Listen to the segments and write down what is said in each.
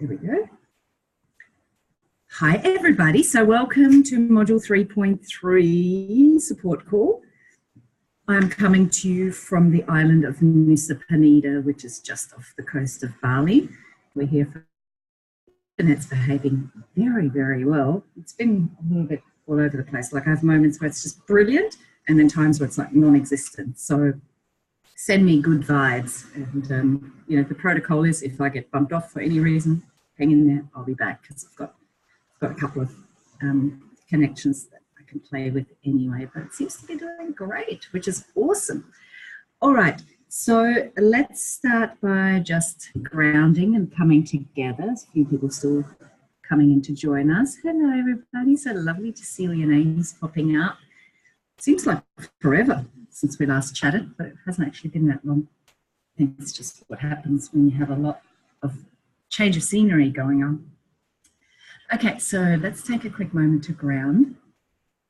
There we go. Hi, everybody. So welcome to Module 3.3 support call. I'm coming to you from the island of Nusa Penida, which is just off the coast of Bali. We're here for, and it's behaving very, very well. It's been a little bit all over the place. Like I have moments where it's just brilliant and then times where it's like non-existent. So send me good vibes. And, you know, the protocol is if I get bumped off for any reason, hang in there, I'll be back because I've got a couple of connections that I can play with anyway, but it seems to be doing great, which is awesome. All right, so let's start by just grounding and coming together. There's a few people still coming in to join us. Hello, everybody. So lovely to see all your names popping up. Seems like forever since we last chatted, but it hasn't actually been that long. I think it's just what happens when you have a lot of change of scenery going on. Okay, so let's take a quick moment to ground.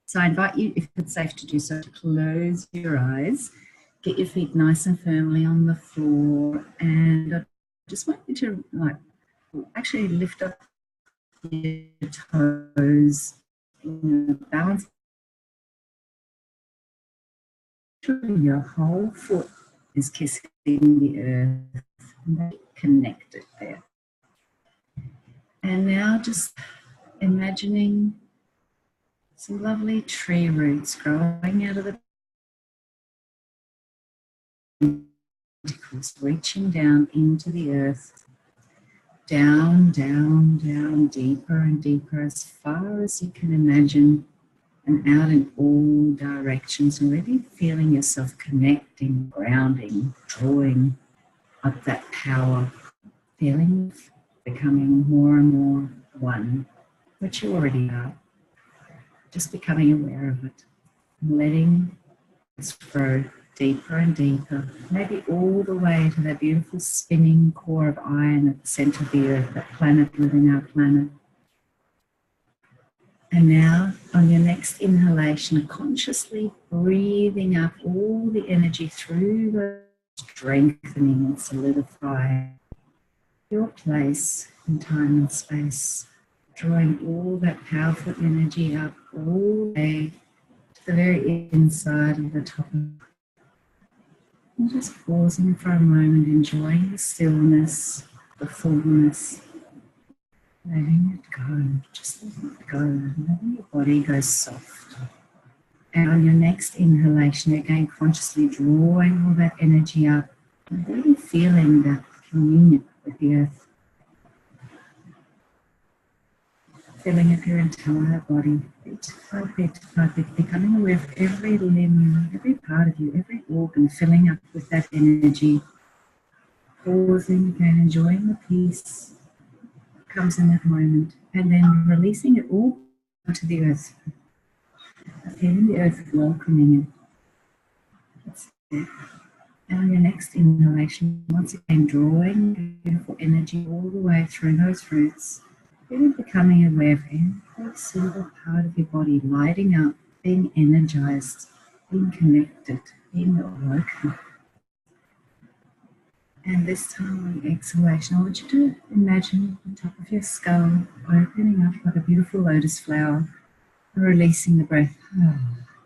So I invite you, if it's safe to do so, to close your eyes, get your feet nice and firmly on the floor, and I just want you to actually lift up your toes, balance. Your whole foot is kissing the earth, and connected there. And now just imagining some lovely tree roots growing out of the tentacles, reaching down into the earth, down, down, down, deeper and deeper, as far as you can imagine, and out in all directions, already feeling yourself connecting, grounding, drawing up that power, feeling becoming more and more one, which you already are, just becoming aware of it, letting it grow deeper and deeper, maybe all the way to that beautiful spinning core of iron at the center of the earth, that planet within our planet. And now, on your next inhalation, consciously breathing up all the energy through the strengthening and solidifying your place in time and space, drawing all that powerful energy up all the way to the very inside of the top. And just pausing for a moment, enjoying the stillness, the fullness, letting it go, just letting it go, letting your body go soft. And on your next inhalation, again, consciously drawing all that energy up and really feeling that communion with the earth. Filling up your entire body, bit by bit by bit, becoming aware of every limb, every part of you, every organ, filling up with that energy. Pausing again, enjoying the peace that comes in that moment, and then releasing it all to the earth. Feeling the earth welcoming it. That's it. And on your next inhalation, once again, drawing beautiful energy all the way through those roots. Really becoming aware of every single part of your body lighting up, being energized, being connected, being awoken. And this time on exhalation, I want you to imagine the top of your skull opening up like a beautiful lotus flower and releasing the breath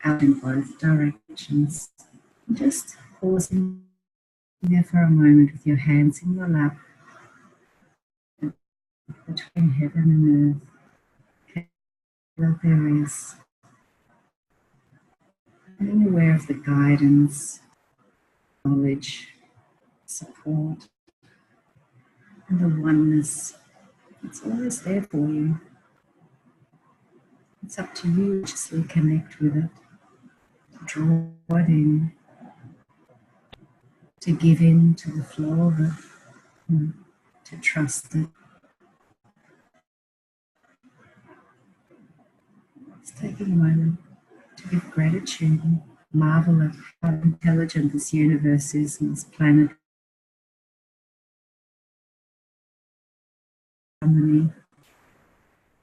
out in both directions. And just pausing there for a moment with your hands in your lap, between heaven and earth, that there is. Being aware of the guidance, knowledge, support, and the oneness. It's always there for you. It's up to you to just reconnect with it, to draw it in, to give in to the flow of it, to trust it. Just taking a moment to give gratitude and marvel at how intelligent this universe is and this planet. How many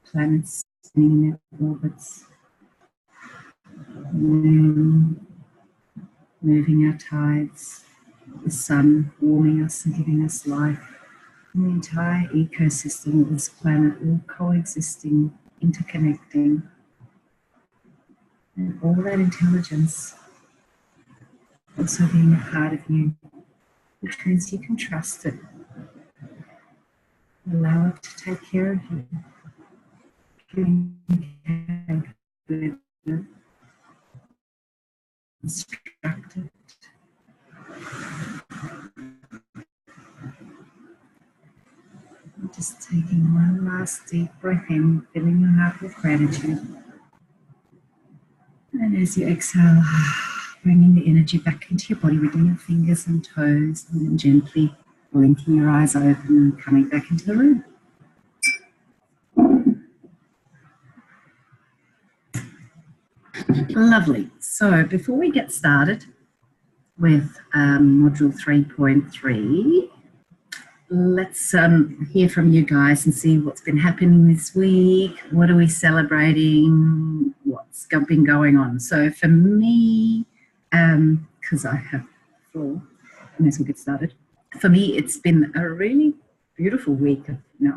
planets spinning in their orbits, moon moving our tides, the sun warming us and giving us life, and the entire ecosystem of this planet all coexisting, interconnecting, and all that intelligence also being a part of you, which means you can trust it. Allow it to take care of you. Communicate with it. Instruct it. Just taking one last deep breath in, filling your heart with gratitude. And as you exhale, bringing the energy back into your body, wriggling your fingers and toes, and then gently blinking your eyes open and coming back into the room. Lovely. So before we get started with module 3.3, let's hear from you guys and see what's been happening this week. What are we celebrating? What's been going on? So for me, because I have the floor, and as we get started, for me, it's been a really beautiful week.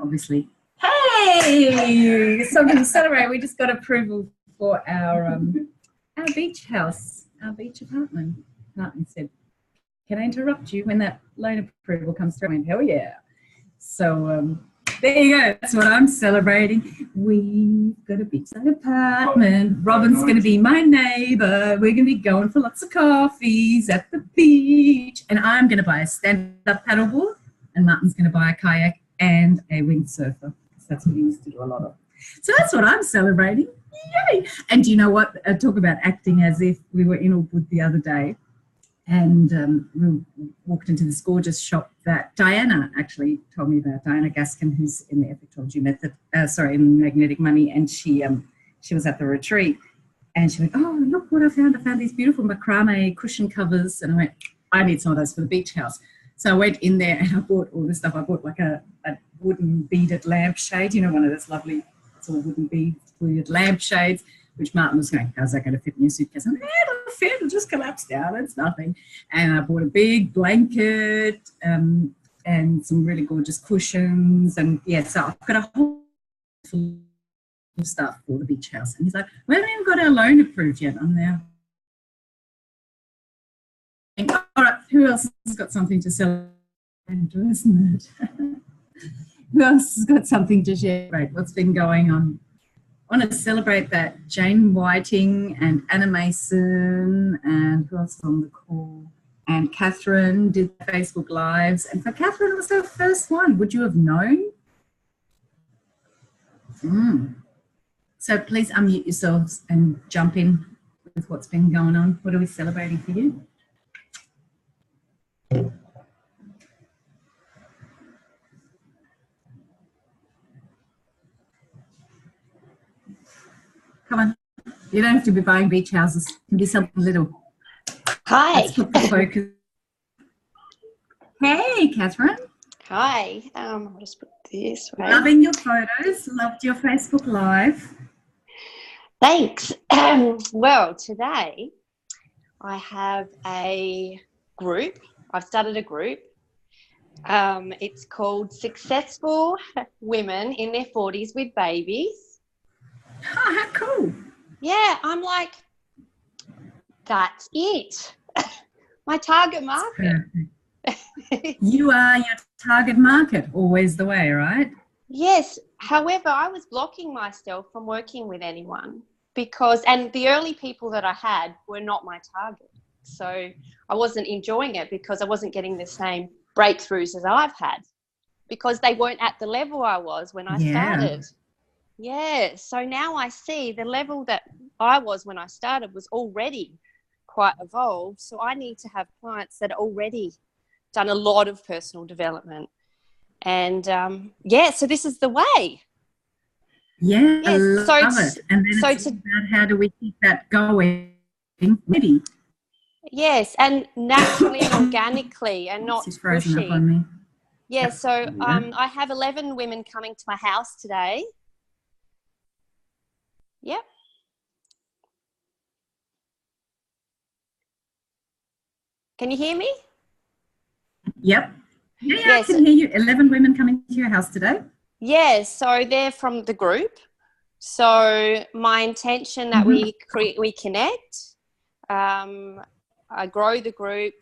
Obviously, hey, something to celebrate. We just got approval for our beach house, our beach apartment. Martin said, "Can I interrupt you when that loan approval comes through?" I went, "Hell yeah." So there you go. That's what I'm celebrating. We've got a beachside apartment. Robin's going to be my neighbour. We're going to be going for lots of coffees at the beach. And I'm going to buy a stand-up paddleboard. And Martin's going to buy a kayak and a windsurfer. That's what he used to do a lot of. So that's what I'm celebrating. Yay! And do you know what? Talk about acting as if we were in Albwood the other day. And we walked into this gorgeous shop that Diana actually told me about, Diana Gaskin, who's in the Effectology Method, in Magnetic Money, and she was at the retreat, and she went, "Oh, look what I found. I found these beautiful macrame cushion covers." And I went, "I need some of those for the beach house." So I went in there and I bought all this stuff. I bought like a wooden beaded lampshade, one of those lovely, it's all wooden beaded lampshades, which Martin was going, "How's that going to fit in your suitcase?" And it'll fit, it'll just collapse down, it's nothing. And I bought a big blanket and some really gorgeous cushions. And yeah, so I've got a whole full of stuff for the beach house. And he's like, "We haven't even got our loan approved yet." I'm there. All right, who else has got something to celebrate, isn't it? Who else has got something to share? Right, what's been going on? I want to celebrate that Jane Whiting and Anna Mason and who else on the call? And Catherine did Facebook Lives. And for Catherine, it was her first one. Would you have known? So please unmute yourselves and jump in with what's been going on. What are we celebrating for you? Come on. You don't have to be buying beach houses. It can be something little. Hi. Let's put the focus. Hey, Catherine. Hi. I'll just put this way. Loving your photos. Loved your Facebook Live. Thanks. Well, today I have a group. I've started a group. It's called Successful Women in Their 40s with Babies. Oh, how cool. Yeah, I'm like, that's it. My target market. You are your target market, always the way, right? Yes. However, I was blocking myself from working with anyone and the early people that I had were not my target. So I wasn't enjoying it because I wasn't getting the same breakthroughs as I've had because they weren't at the level I was when I started. Yeah. So now I see the level that I was when I started was already quite evolved. So I need to have clients that are already done a lot of personal development. And so this is the way. Yeah, I love it. And then it's about how do we keep that going, maybe. Yes, and naturally and organically and not She's frozen pushy. up on me. Yeah, so I have 11 women coming to my house today. Yep. Can you hear me? Yep. Yeah, I Yes. can hear you. 11 women coming to your house today. Yes. So they're from the group. So my intention that we connect, I grow the group.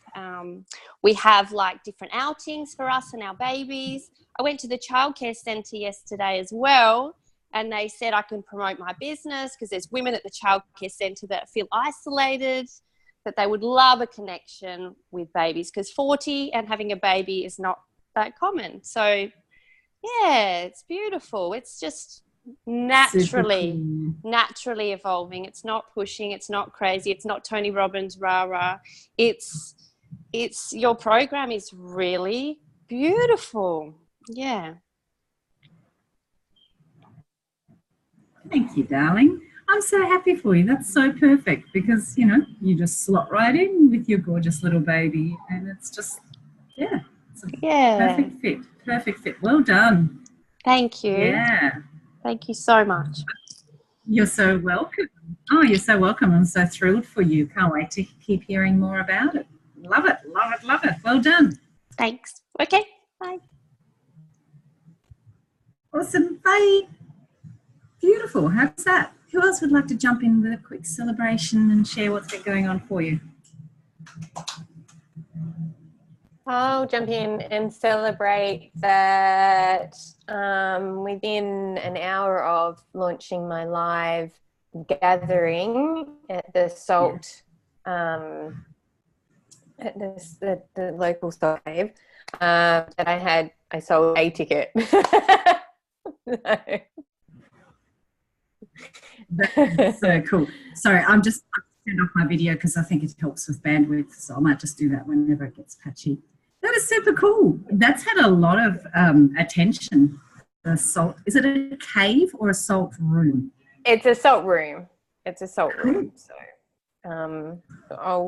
We have like different outings for us and our babies. I went to the childcare centre yesterday as well, and they said I can promote my business because there's women at the childcare centre that feel isolated, that they would love a connection with babies because 40 and having a baby is not that common. So yeah, it's beautiful. It's just naturally evolving. It's not pushing, it's not crazy, it's not Tony Robbins rah it's your program is really beautiful. Yeah. Thank you, darling. I'm so happy for you. That's so perfect because, you know, you just slot right in with your gorgeous little baby and it's just, yeah, it's a perfect fit. Perfect fit. Well done. Thank you. Yeah. Thank you so much. You're so welcome. Oh, you're so welcome. I'm so thrilled for you. Can't wait to keep hearing more about it. Love it, love it, love it. Well done. Thanks. Okay, bye. Awesome. Bye. Beautiful. How's that? Who else would like to jump in with a quick celebration and share what's been going on for you? I'll jump in and celebrate that within an hour of launching my live gathering at the Salt, at the local Salt Cave, that I sold a ticket. That's so cool. Sorry, I'm just turned off my video because I think it helps with bandwidth, so I might just do that whenever it gets patchy. That is super cool. That's had a lot of attention. The salt, is it a cave or a salt room? It's a salt room. It's a salt room. So,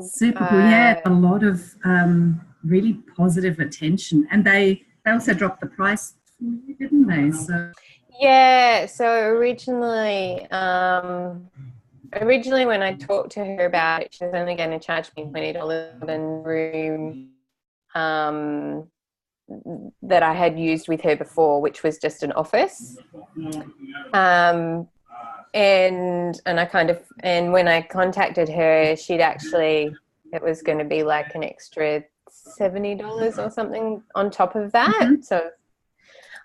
super cool. Yeah, a lot of really positive attention, and they also dropped the price, didn't they? So yeah. So originally when I talked to her about it, she was only going to charge me $20 in room that I had used with her before, which was just an office. And when I contacted her, it was going to be like an extra $70 or something on top of that. So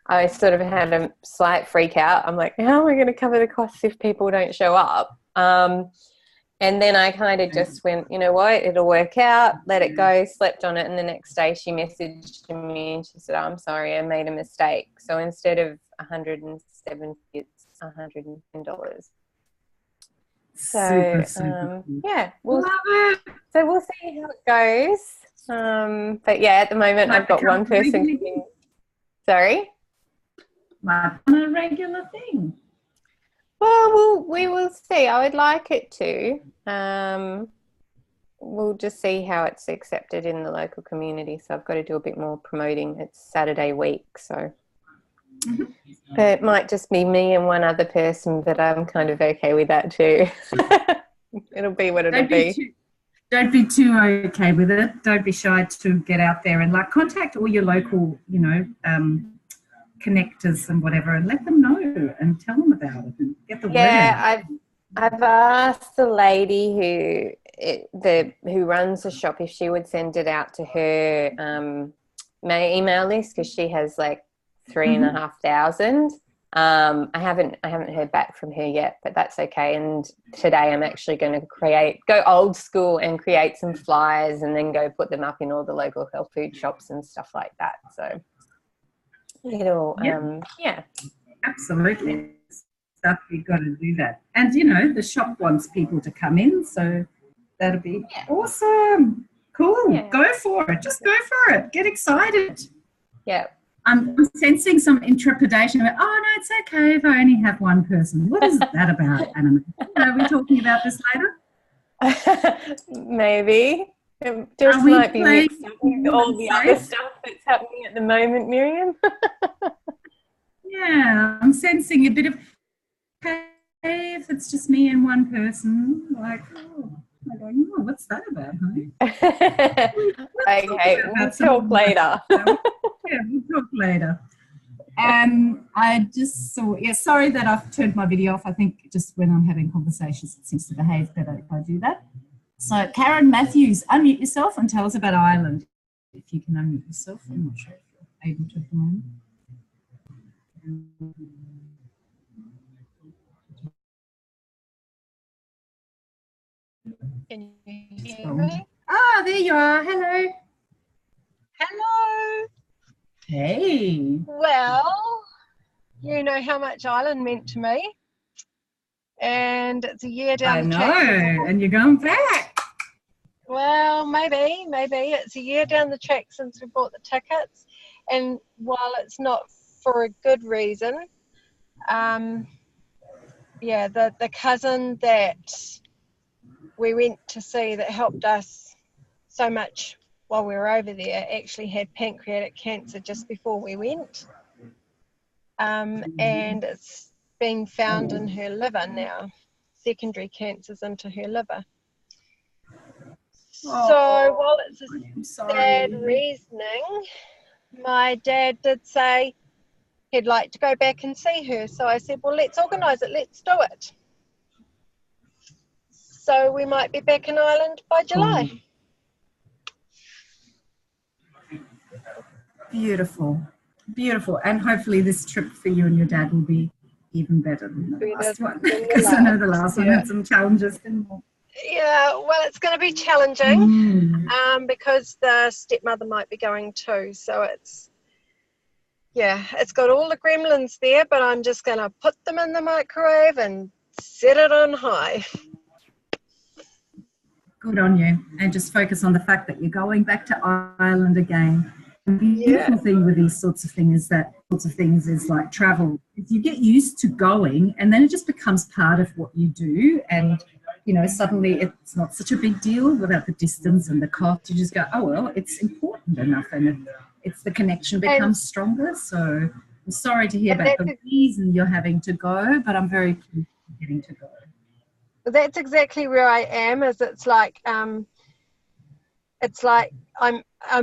I sort of had a slight freak out. I'm like, how am I going to cover the costs if people don't show up? And then I kind of just went, you know what, it'll work out, let it go, slept on it. And the next day she messaged me and she said, I'm sorry, I made a mistake. So instead of $170, it's $110. So, super yeah, we'll see how it goes. But yeah, at the moment I've got one person. Sorry? Like on a regular thing. Well, we will see. I would like it to. We'll just see how it's accepted in the local community. So I've got to do a bit more promoting. It's Saturday week, so but it might just be me and one other person, but I'm kind of okay with that too. It'll be what it'll be. Don't be too okay with it. Don't be shy to get out there and like contact all your local, you know, connectors and whatever, and let them know and tell them about it and get the word out. Yeah, I've asked the lady who runs the shop if she would send it out to her my email list, because she has like 3,500. I haven't heard back from her yet, but that's okay. And today I'm actually going to go old school and create some flyers and then go put them up in all the local health food shops and stuff like that. So it'll yeah, absolutely. Stuff, you've got to do that. And you know, the shop wants people to come in, so that'll be awesome. Cool. Go for it. Just go for it. Get excited. Yeah. I'm sensing some intrepidation. Oh no, it's okay if I only have one person. What is that about, Anna? Are we talking about this later? Maybe. It just might be mixed up with all the other stuff that's happening at the moment, Miriam. Yeah, I'm sensing a bit of, okay, if it's just me and one person, like, I don't know, what's that about, honey? Okay, we'll talk later. Yeah, we'll talk later. I just saw, yeah, sorry that I've turned my video off. I think just when I'm having conversations, it seems to behave better if I do that. So, Karen Matthews, unmute yourself and tell us about Ireland. If you can unmute yourself, I'm not sure if you're able to at the moment. Can you hear me? Ah, there you are. Hello. Hello. Hey. Well, you know how much Ireland meant to me. And it's a year down I the know, track. and you're going back. Well, maybe. It's a year down the track since we bought the tickets. And while it's not for a good reason, yeah, the cousin that we went to see that helped us so much while we were over there actually had pancreatic cancer just before we went. And it's been found in her liver now, secondary cancers into her liver. So while it's a sad reasoning, my dad did say he'd like to go back and see her. So I said, well, let's organise it, let's do it. So we might be back in Ireland by July. Beautiful, beautiful. And hopefully this trip for you and your dad will be even better than the last one. Because I know the last one had some challenges. Yeah, well, it's going to be challenging because the stepmother might be going too. So it's got all the gremlins there, but I'm just going to put them in the microwave and set it on high. Good on you. And just focus on the fact that you're going back to Ireland again. The beautiful thing with these sorts of things is like travel. You get used to going, and then it just becomes part of what you do. And you know, suddenly it's not such a big deal without the distance and the cost. You just go, oh well, it's important enough, and it's the connection becomes stronger. So I'm sorry to hear about the reason you're having to go, but I'm very pleased you're getting to go. That's exactly where I am. It's like I'm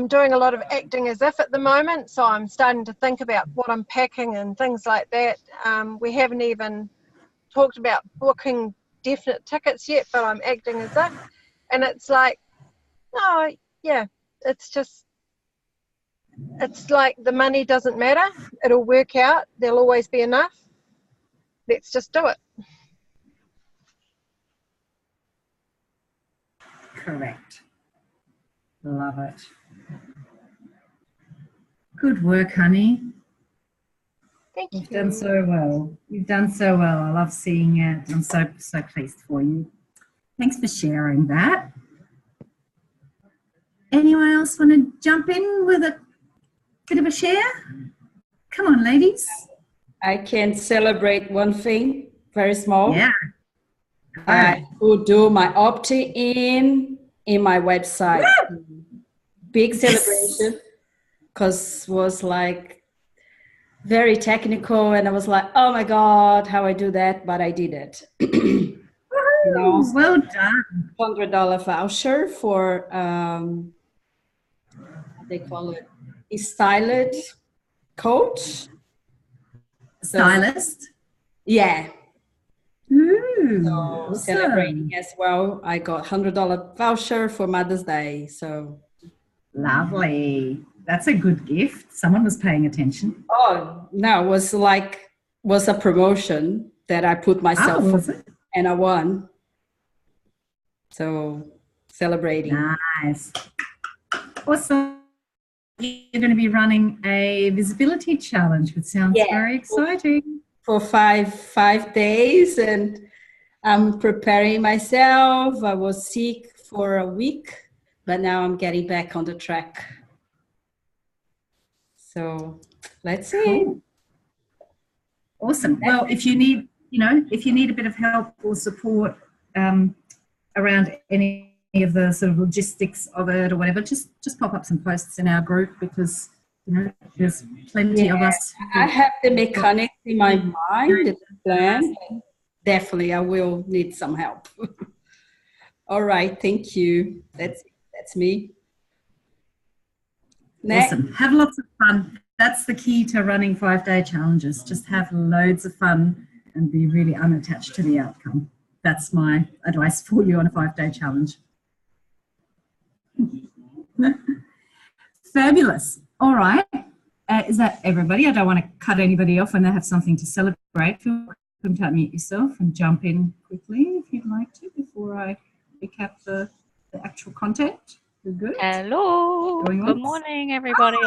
doing a lot of acting as if at the moment, so I'm starting to think about what I'm packing and things like that. We haven't even talked about booking definite tickets yet, but I'm acting as if, and it's like, oh yeah, it's like the money doesn't matter, it'll work out, there'll always be enough, let's just do it. Correct. Love it. Good work, honey. Thank you. You've done so well. You've done so well. I love seeing it. I'm so pleased for you. Thanks for sharing that. Anyone else want to jump in with a bit of a share? Come on, ladies. I can celebrate one thing, very small. Yeah. I will do my opt-in my website. Big celebration, because was like very technical, and I was like, oh my God, how I do that, but I did it. You know, well done. $100 voucher for they call it a stylist coach. Stylist? Yeah. Ooh, So awesome. celebrating as well. I got $100 voucher for Mother's Day. So lovely. That's a good gift. Someone was paying attention. Oh no, was a promotion that I put myself through, and I won. So celebrating. Nice. Awesome. You're going to be running a visibility challenge, which sounds very exciting. For five days, and I'm preparing myself. I was sick for a week, but now I'm getting back on the track. So let's see. Cool. Awesome. Well, if you need a bit of help or support around any of the sort of logistics of it or whatever, just pop up some posts in our group, because there's plenty of us. I have the mechanics in my mind, the plan. Definitely, I will need some help. All right, thank you. That's me. Awesome. Have lots of fun. That's the key to running 5-day challenges. Just have loads of fun and be really unattached to the outcome. That's my advice for you on a 5-day challenge. Fabulous. All right. Is that everybody? I don't want to cut anybody off when they have something to celebrate. Feel welcome to unmute yourself and jump in quickly if you'd like to before I recap the actual content. We're good. Hello. Good morning, everybody.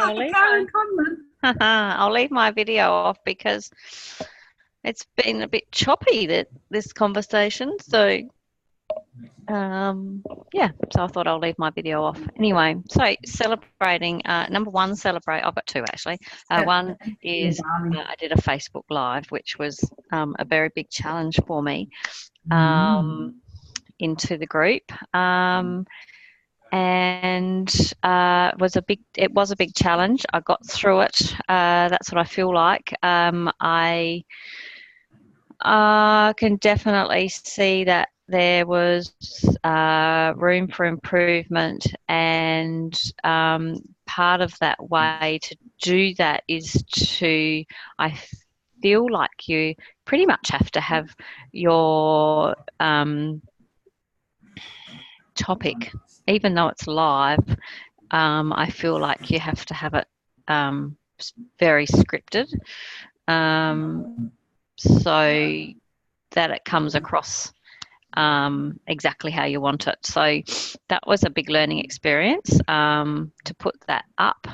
I'll leave my video off because it's been a bit choppy, this conversation. So, yeah, so I thought I'll leave my video off. Anyway, so celebrating, number one, I've got two actually. One is I did a Facebook Live, which was a very big challenge for me into the group. And it was a big challenge. I got through it. That's what I feel like. I can definitely see that there was room for improvement, and part of that way to do that is to, I feel like you pretty much have to have your topic. Even though it's live, I feel like you have to have it very scripted, so that it comes across exactly how you want it. So that was a big learning experience to put that up.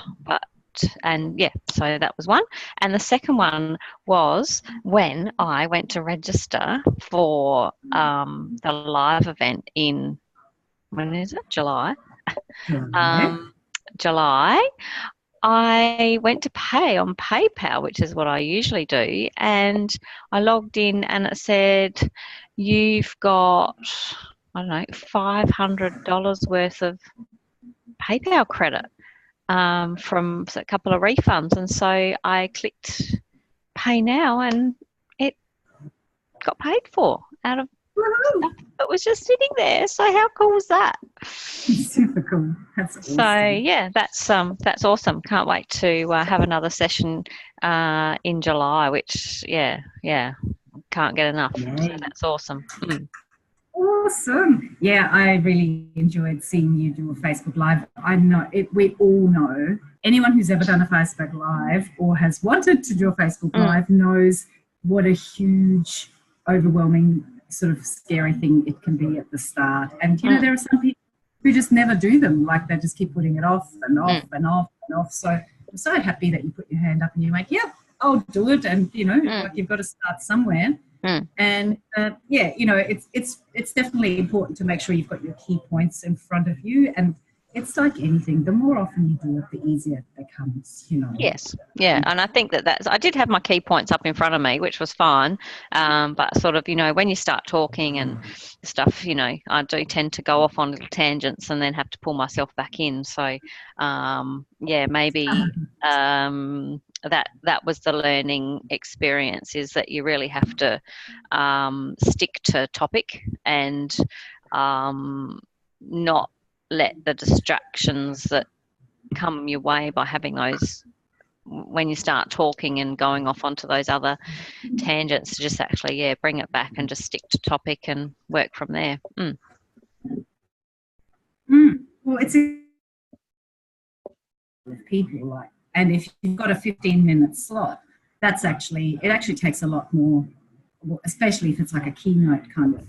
So that was one. And the second one was when I went to register for the live event in, when is it? July. July. I went to pay on PayPal, which is what I usually do, and I logged in and it said, you've got, I don't know, $500 worth of PayPal credit from a couple of refunds. And so I clicked pay now and it got paid for out of stuff that was just sitting there. So how cool was that? Super cool. That's awesome. So yeah, that's awesome. Can't wait to have another session in July, which yeah, can't get enough. So that's awesome. Awesome. Yeah, I really enjoyed seeing you do a Facebook Live. I know it. We all know, anyone who's ever done a Facebook Live or has wanted to do a Facebook Live knows what a huge, overwhelming, sort of scary thing it can be at the start. And you know, there are some people who just never do them, like they just keep putting it off and off and off and off. So I'm so happy that you put your hand up and you're like, yep, I'll do it. And you know, like you've got to start somewhere. And yeah, you know, it's definitely important to make sure you've got your key points in front of you. And it's like anything, the more often you do it, the easier it becomes, you know. Yes, yeah, and I think I did have my key points up in front of me, which was fine, but sort of, you know, when you start talking and stuff, you know, I do tend to go off on little tangents and then have to pull myself back in. So, yeah, maybe that was the learning experience, is that you really have to stick to topic and not let the distractions that come your way by having those, when you start talking and going off onto those other tangents, just actually, bring it back and just stick to topic and work from there. Well, it's people like, and if you've got a 15-minute slot, it actually takes a lot more, especially if it's like a keynote kind of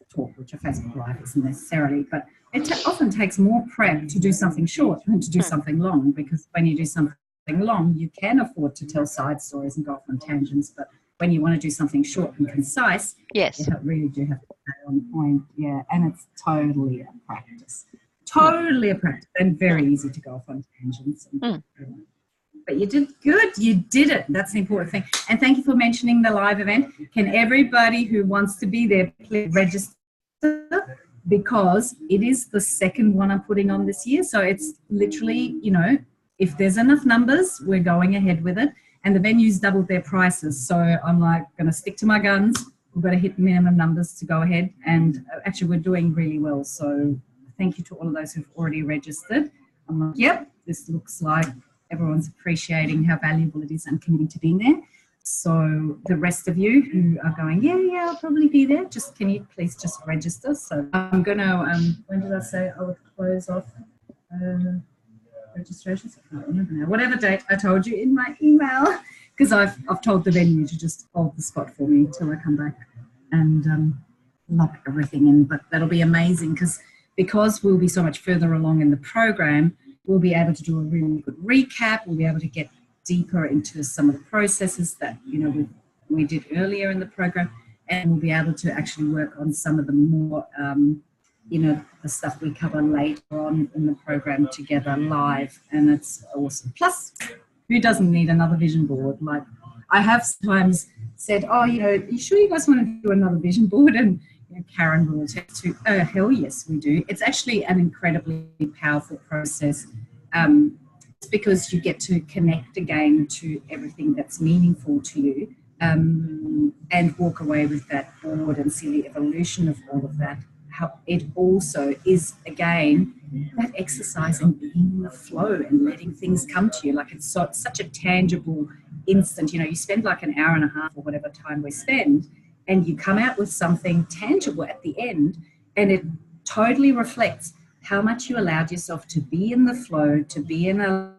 talk, which a Facebook Live isn't necessarily, but it often takes more prep to do something short than to do something long, because when you do something long, you can afford to tell side stories and go off on tangents, but when you want to do something short and concise, you really do have to stay on point. Yeah, and it's totally a practice. And very easy to go off on tangents. But you did good. You did it. That's the important thing. And thank you for mentioning the live event. Can everybody who wants to be there please register? Because it is the second one I'm putting on this year. So it's literally, you know, if there's enough numbers, we're going ahead with it. And the venues doubled their prices. So I'm like going to stick to my guns. We've got to hit minimum numbers to go ahead. And actually, we're doing really well. So thank you to all of those who've already registered. I'm like, yep, this looks like. Everyone's appreciating how valuable it is and committing to being there. So the rest of you who are going, yeah, I'll probably be there, just can you please just register? So I'm going to, when did I say I would close off registrations? I can't remember now. Whatever date I told you in my email, because I've told the venue to just hold the spot for me till I come back and lock everything in. But that'll be amazing because we'll be so much further along in the program, we'll be able to do a really good recap. We'll be able to get deeper into some of the processes that, you know, we did earlier in the program, and we'll be able to actually work on some of the more, you know, the stuff we cover later on in the program together live, and it's awesome. Plus, who doesn't need another vision board? Like, I have sometimes said, oh, you know, you sure you guys want to do another vision board? And you know, Karen will text to, oh, hell yes, we do. It's actually an incredibly powerful process. It's because you get to connect again to everything that's meaningful to you, and walk away with that board and see the evolution of all of that. How it also is, again, that exercise in being in the flow and letting things come to you. Like, it's such a tangible instant. You know, you spend like an hour and a half or whatever time we spend, and you come out with something tangible at the end, and it totally reflects how much you allowed yourself to be in the flow, to be in a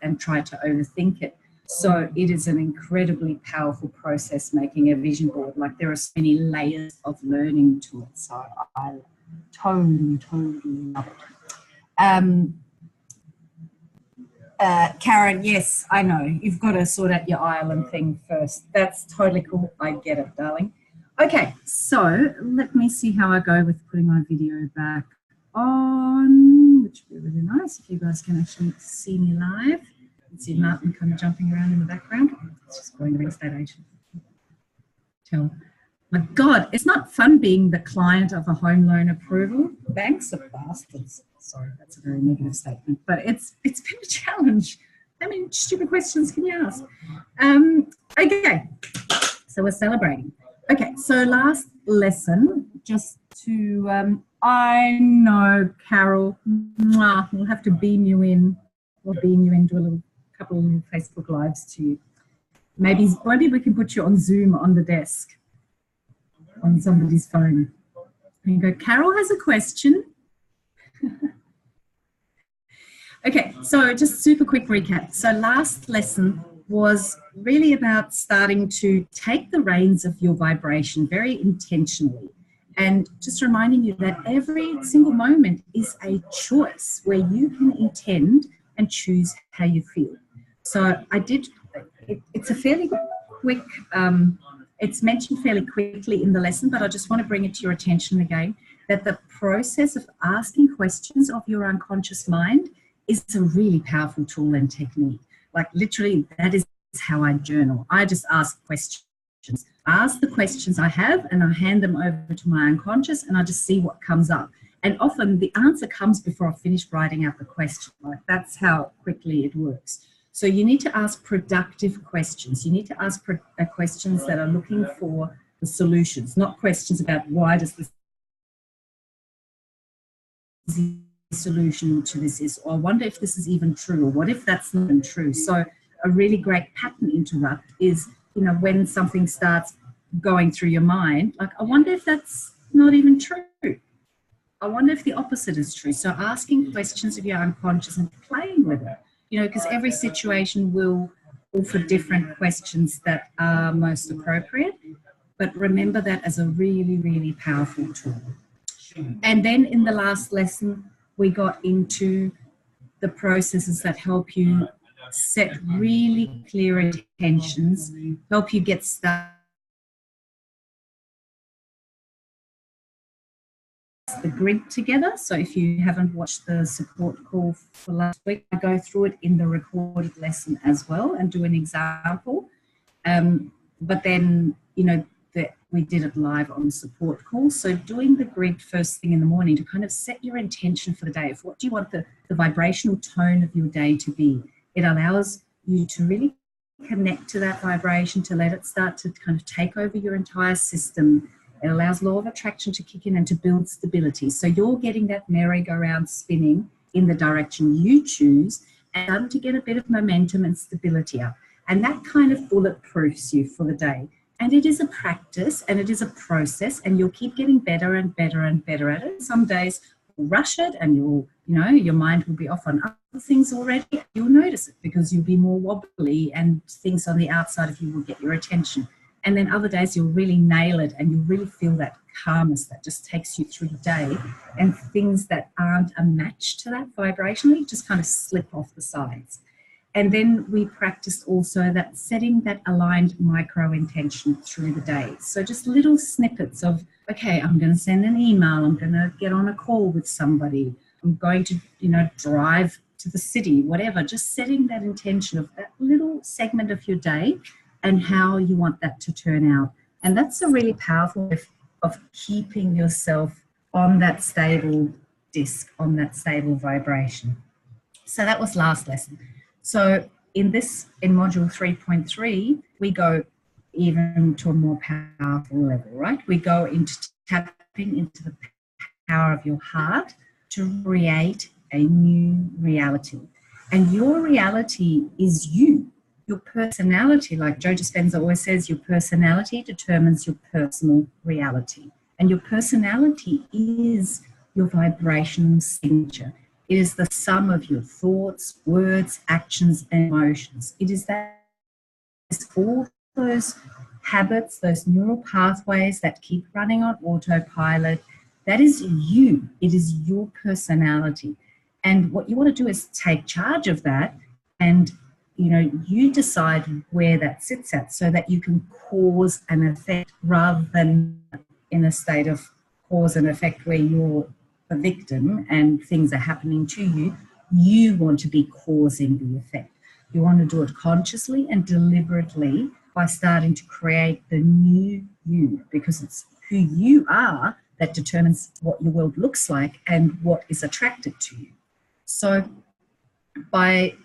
and try to overthink it. So it is an incredibly powerful process making a vision board. Like, there are so many layers of learning to it. So I totally love it. Karen, yes, I know. You've got to sort out your Ireland thing first. That's totally cool. I get it, darling. Okay, so let me see how I go with putting my video back on, which would be really nice if you guys can actually see me live. You can see Martin kind of jumping around in the background. It's just going to state agent. My God, it's not fun being the client of a home loan approval. Banks are bastards. Sorry, that's a very negative statement, but it's been a challenge. How many stupid questions can you ask? Okay, so we're celebrating. Okay, so last lesson, just to, I know, Carol, we'll have to beam you in. We'll beam you in, do a couple of Facebook Lives to you. Maybe we can put you on Zoom on the desk, on somebody's phone. And go, Carol has a question. Okay, so just super quick recap. So last lesson was really about starting to take the reins of your vibration very intentionally, and just reminding you that every single moment is a choice where you can intend and choose how you feel. So it's a fairly quick, it's mentioned fairly quickly in the lesson, but I just want to bring it to your attention again, that the process of asking questions of your unconscious mind is a really powerful tool and technique. Like, literally, that is how I journal. I just ask questions. I ask the questions I have, and I hand them over to my unconscious, and I just see what comes up. And often the answer comes before I finish writing out the question. Like, that's how quickly it works. So you need to ask productive questions. You need to ask questions that are looking for the solutions, not questions about why does this solution to this is, or I wonder if this is even true, or what if that's not even true. So a really great pattern interrupt is, you know, when something starts going through your mind, like, I wonder if that's not even true. I wonder if the opposite is true. So asking questions of your unconscious and playing with it, you know, because every situation will offer different questions that are most appropriate. But remember that as a really, really powerful tool. And then in the last lesson, we got into the processes that help you set really clear intentions, help you get started. The grid together. So if you haven't watched the support call for last week, I go through it in the recorded lesson as well and do an example. But then, you know, we did it live on the support call. So doing the grid first thing in the morning to kind of set your intention for the day of what do you want the vibrational tone of your day to be. It allows you to really connect to that vibration, to let it start to kind of take over your entire system It allows law of attraction to kick in and to build stability. So you're getting that merry-go-round spinning in the direction you choose and starting to get a bit of momentum and stability up. And that kind of bulletproofs you for the day. And it is a practice and it is a process, and you'll keep getting better and better and better at it. Some days you'll rush it and you'll, you know, your mind will be off on other things already. You'll notice it because you'll be more wobbly and things on the outside of you will get your attention. And then other days you'll really nail it and you'll really feel that calmness that just takes you through the day, and things that aren't a match to that vibrationally just kind of slip off the sides. And then we practiced also that setting that aligned micro intention through the day. So just little snippets of, okay, I'm going to send an email, I'm going to get on a call with somebody, I'm going to, you know, drive to the city, whatever, just setting that intention of that little segment of your day and how you want that to turn out. And that's a really powerful way of keeping yourself on that stable disc, on that stable vibration. So that was last lesson. So in module 3.3, we go even to a more powerful level, right? We go into tapping into the power of your heart to create a new reality. And your reality is you. Your personality, like Joe Dispenza always says, your personality determines your personal reality. And your personality is your vibrational signature. It is the sum of your thoughts, words, actions, and emotions. It is that, it's all those habits, those neural pathways that keep running on autopilot. That is you. It is your personality. And what you want to do is take charge of that, and you know, you decide where that sits at so that you can cause an effect rather than in a state of cause and effect where you're a victim and things are happening to you. You want to be causing the effect. You want to do it consciously and deliberately by starting to create the new you, because it's who you are that determines what your world looks like and what is attracted to you. So by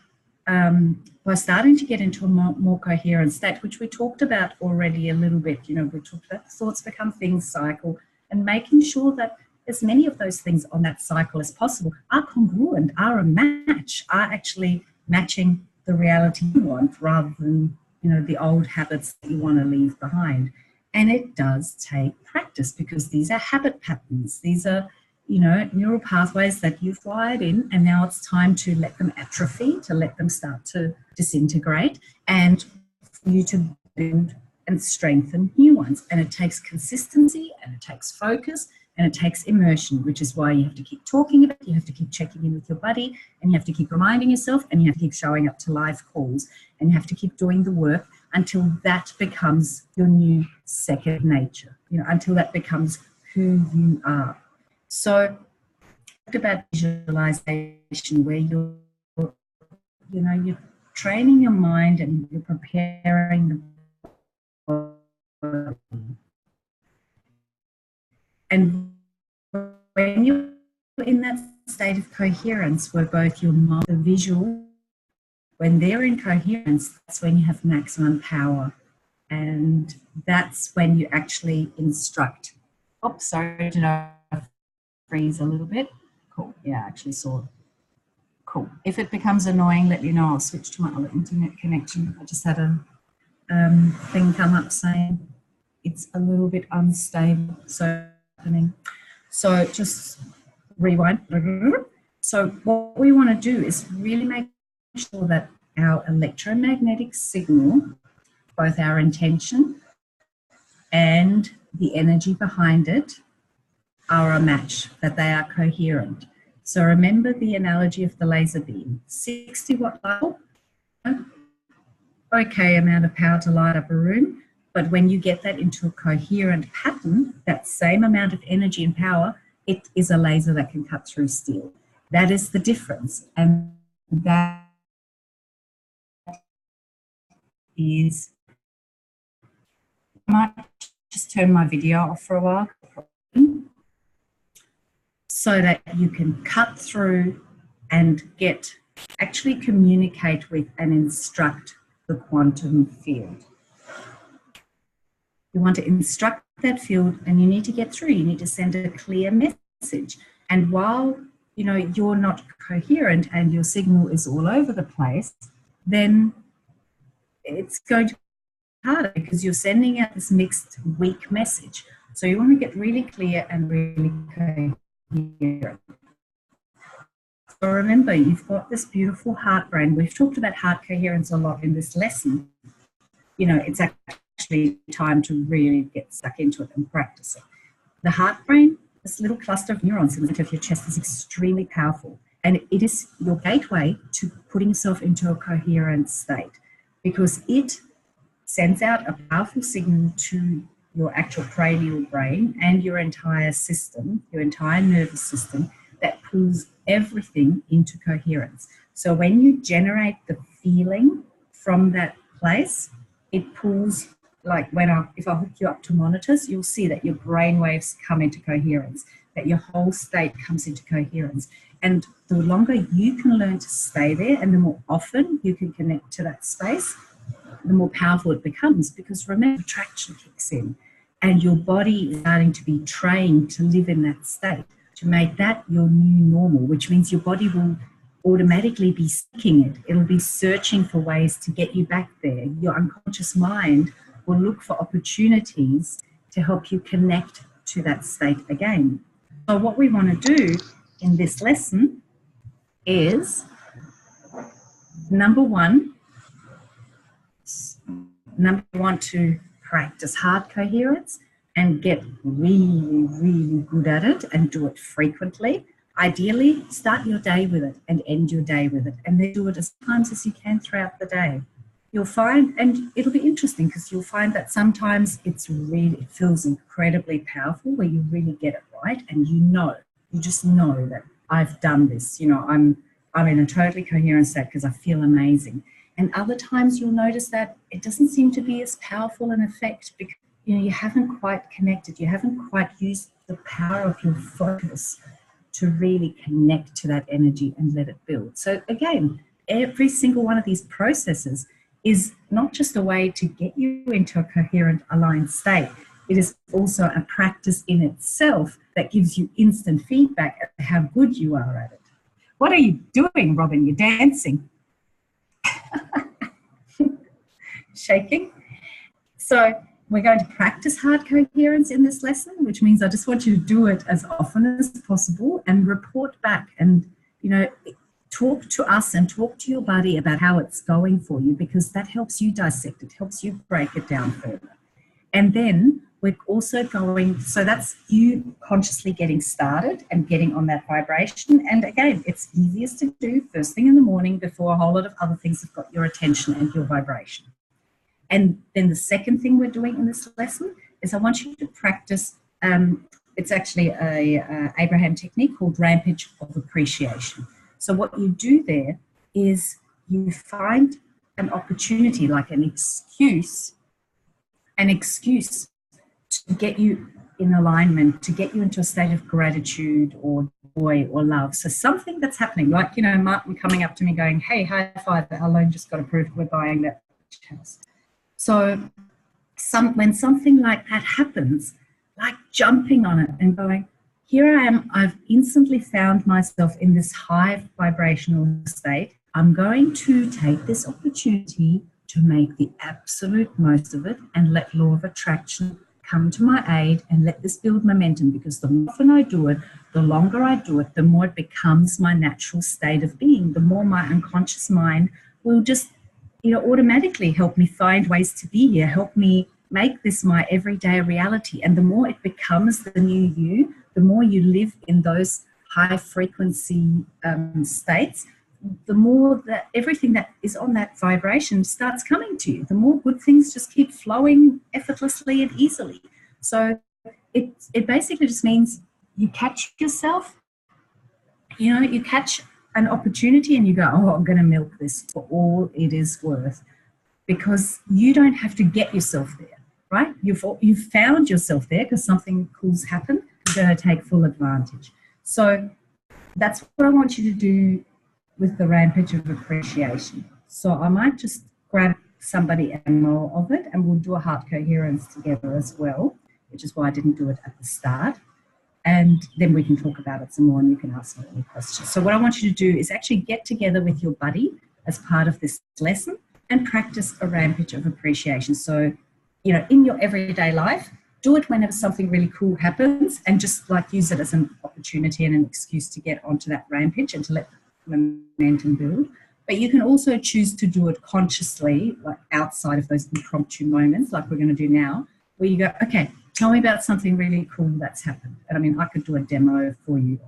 starting to get into a more coherent state, which we talked about already a little bit, you know, we talked about thoughts become things cycle, and making sure that as many of those things on that cycle as possible are congruent, are a match, are actually matching the reality you want rather than, you know, the old habits that you want to leave behind. And it does take practice because these are habit patterns. These are, you know, neural pathways that you've wired in, and now it's time to let them atrophy, to let them start to disintegrate, and for you to build and strengthen new ones. And it takes consistency, and it takes focus, and it takes immersion, which is why you have to keep talking about it, you have to keep checking in with your buddy, and you have to keep reminding yourself, and you have to keep showing up to live calls, and you have to keep doing the work until that becomes your new second nature, you know, until that becomes who you are. So talk about visualization, where you're training your mind and you're preparing the body. And when you're in that state of coherence, where both your mind and the visual, when they're in coherence, that's when you have maximum power. And that's when you actually instruct. Oh, sorry, did I freeze a little bit? Cool. Yeah, I actually saw it. Cool. If it becomes annoying, let me know. I'll switch to my other internet connection. I just had a thing come up saying it's a little bit unstable. So just rewind. So what we want to do is really make sure that our electromagnetic signal, both our intention and the energy behind it, are a match, that they are coherent. So remember the analogy of the laser beam. 60 watt bulb, okay amount of power to light up a room, but when you get that into a coherent pattern, that same amount of energy and power, it is a laser that can cut through steel. That is the difference. And that is, I might just turn my video off for a while so that you can cut through and actually communicate with and instruct the quantum field. You want to instruct that field and you need to get through. You need to send a clear message. And while, you know, you're not coherent and your signal is all over the place, then it's going to be harder because you're sending out this mixed, weak message. So you want to get really clear and really coherent. So remember, you've got this beautiful heart brain. We've talked about heart coherence a lot in this lesson. You know, it's actually time to really get stuck into it and practice it. The heart brain, this little cluster of neurons in the center of your chest, is extremely powerful. And it is your gateway to putting yourself into a coherent state because it sends out a powerful signal to your actual cranial brain and your entire system, your entire nervous system, that pulls everything into coherence. So when you generate the feeling from that place, it pulls, like if I hook you up to monitors, you'll see that your brain waves come into coherence, that your whole state comes into coherence. And the longer you can learn to stay there and the more often you can connect to that space, the more powerful it becomes, because remember, attraction kicks in and your body is starting to be trained to live in that state, to make that your new normal, which means your body will automatically be seeking it. It'll be searching for ways to get you back there. Your unconscious mind will look for opportunities to help you connect to that state again. So what we want to do in this lesson is, number one, to practice heart coherence and get really, really good at it and do it frequently. Ideally, start your day with it and end your day with it, and then do it as many times as you can throughout the day. You'll find, and it'll be interesting because you'll find that sometimes it feels incredibly powerful where you really get it right, and you just know that I've done this. You know, I'm in a totally coherent state because I feel amazing. And other times you'll notice that it doesn't seem to be as powerful an effect because you haven't quite connected, you haven't quite used the power of your focus to really connect to that energy and let it build. So again, every single one of these processes is not just a way to get you into a coherent, aligned state. It is also a practice in itself that gives you instant feedback at how good you are at it. What are you doing, Robin? You're dancing. Shaking. So we're going to practice heart coherence in this lesson, which means I just want you to do it as often as possible and report back and, you know, talk to us and talk to your body about how it's going for you, because that helps you dissect it, helps you break it down further. And then we're also going, so that's you consciously getting started and getting on that vibration. And again, it's easiest to do first thing in the morning before a whole lot of other things have got your attention and your vibration. And then the second thing we're doing in this lesson is I want you to practice, it's actually a Abraham technique called rampage of appreciation. So what you do there is you find an opportunity, like an excuse to get you in alignment, to get you into a state of gratitude or joy or love. So something that's happening, like, you know, Martin coming up to me going, hey, high five, our loan just got approved, we're buying that house. So when something like that happens, like jumping on it and going, here I am, I've instantly found myself in this high vibrational state. I'm going to take this opportunity to make the absolute most of it and let law of attraction come to my aid and let this build momentum, because the more often I do it, the longer I do it, the more it becomes my natural state of being, the more my unconscious mind will just, you know, automatically help me find ways to be here, help me make this my everyday reality. And the more it becomes the new you, the more you live in those high frequency states, the more that everything that is on that vibration starts coming to you. The more good things just keep flowing effortlessly and easily. So it basically just means you catch yourself, you know, you catch an opportunity and you go, oh, I'm going to milk this for all it is worth, because you don't have to get yourself there, right? You've found yourself there because something cool's happened. You're going to take full advantage. So that's what I want you to do with the rampage of appreciation. So I might just grab somebody and more of it, and we'll do a heart coherence together as well. which is why I didn't do it at the start. And then we can talk about it some more and you can ask me any questions. So what I want you to do is actually get together with your buddy as part of this lesson and practice a rampage of appreciation. So, you know, in your everyday life, do it whenever something really cool happens and just like use it as an opportunity and an excuse to get onto that rampage and to let momentum build. But you can also choose to do it consciously, like outside of those impromptu moments like we're going to do now, where you go, okay, tell me about something really cool that's happened. And I mean, I could do a demo for you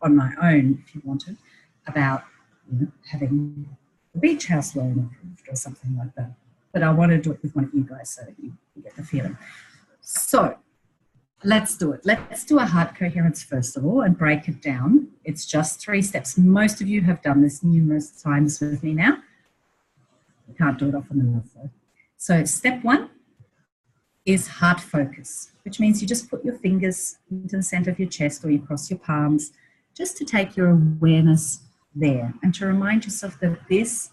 on my own if you wanted about, you know, having the beach house loan approved or something like that. But I want to do it with one of you guys so that you get the feeling. So let's do it. Let's do a heart coherence first of all and break it down. It's just 3 steps. Most of you have done this numerous times with me now. You can't do it often enough though. So step 1 is heart focus, which means you just put your fingers into the center of your chest or you cross your palms just to take your awareness there and to remind yourself that this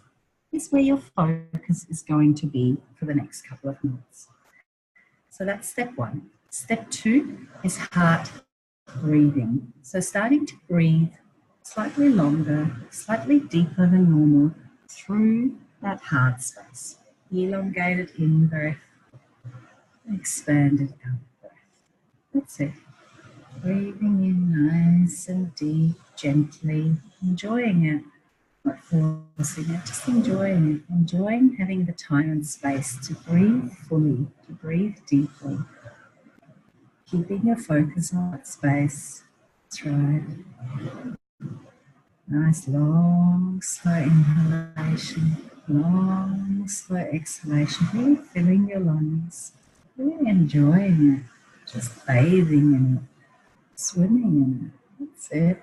is where your focus is going to be for the next couple of minutes. So that's step 1. Step 2 is heart breathing. So starting to breathe slightly longer, slightly deeper than normal through that heart space. Elongated in breath, expanded out breath. That's it. Breathing in nice and deep, gently, enjoying it, not forcing it, just enjoying it, enjoying having the time and space to breathe fully, to breathe deeply, keeping your focus on that space. That's right. Nice, long, slow inhalation, long, slow exhalation, really filling your lungs, really enjoying it, just bathing in it, swimming in it. That's it.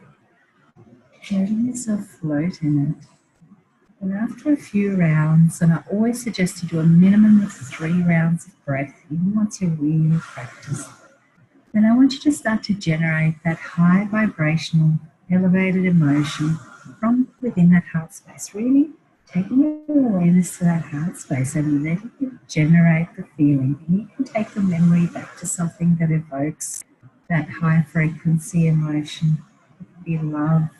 Letting yourself float in it. And after a few rounds, and I always suggest you do a minimum of 3 rounds of breath, even once you really practice, then I want you to start to generate that high vibrational, elevated emotion from within that heart space. Really taking your awareness to that heart space and letting it generate the feeling. And you can take the memory back to something that evokes that high frequency emotion. It could be love,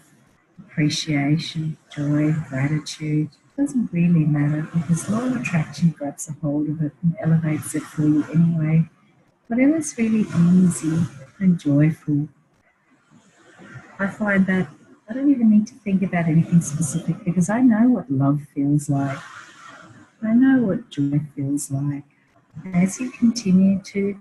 appreciation, joy, gratitude. It doesn't really matter because law of attraction grabs a hold of it and elevates it for you anyway. Whatever's really easy and joyful. I find that I don't even need to think about anything specific because I know what love feels like. I know what joy feels like. As you continue to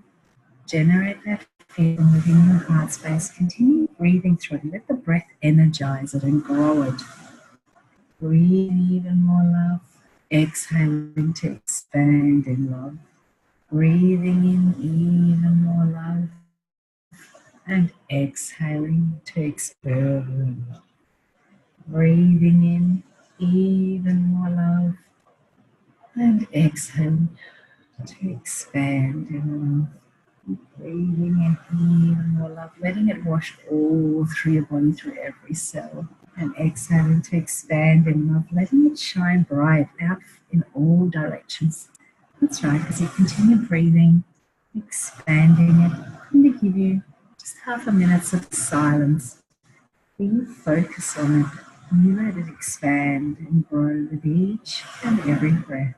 generate that feeling within your heart space, continue breathing through it. Let the breath energize it and grow it. Breathe even more love. Exhaling to expand in love. Breathing in even more love. And exhaling to expand. Breathing in even more love. And exhaling to expand in love. Breathing in even more love, letting it wash all through your body, through every cell. And exhaling to expand in love, letting it shine bright out in all directions. That's right, as you continue breathing, expanding it, I'm going to give you just half a minute of silence where you focus on it and you let it expand and grow with each and every breath.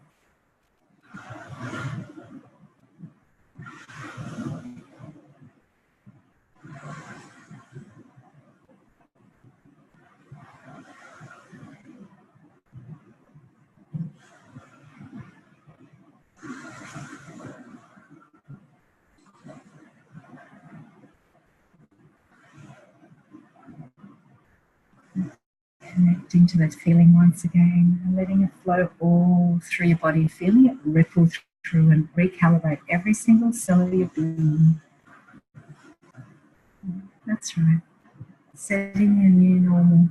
Connecting to that feeling once again and letting it flow all through your body, feeling it ripple through and recalibrate every single cell of your being. That's right. Setting a new normal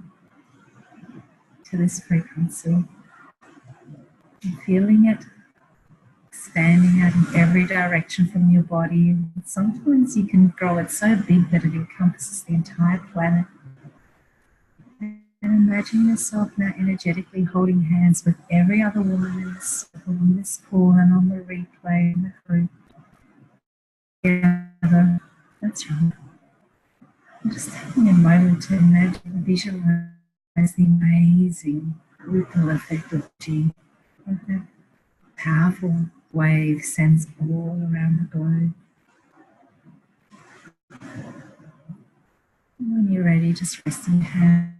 to this frequency and feeling it expanding out in every direction from your body. Sometimes you can grow it so big that it encompasses the entire planet. And imagine yourself now energetically holding hands with every other woman in this call and on the replay in the group. Together other. That's right. I'm just taking a moment to imagine, visualize the amazing ripple effect of G. That powerful wave sends all around the globe. And when you're ready, just resting your hands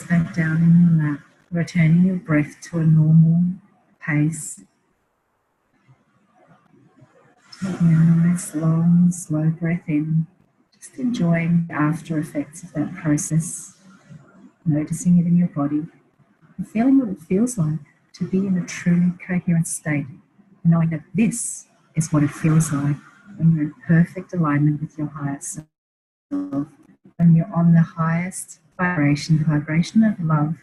back down in your lap, returning your breath to a normal pace. Taking a nice, long, slow breath in, just enjoying the after effects of that process, noticing it in your body, and feeling what it feels like to be in a truly coherent state, knowing that this is what it feels like when you're in perfect alignment with your higher self, when you're on the highest vibration, the vibration of love,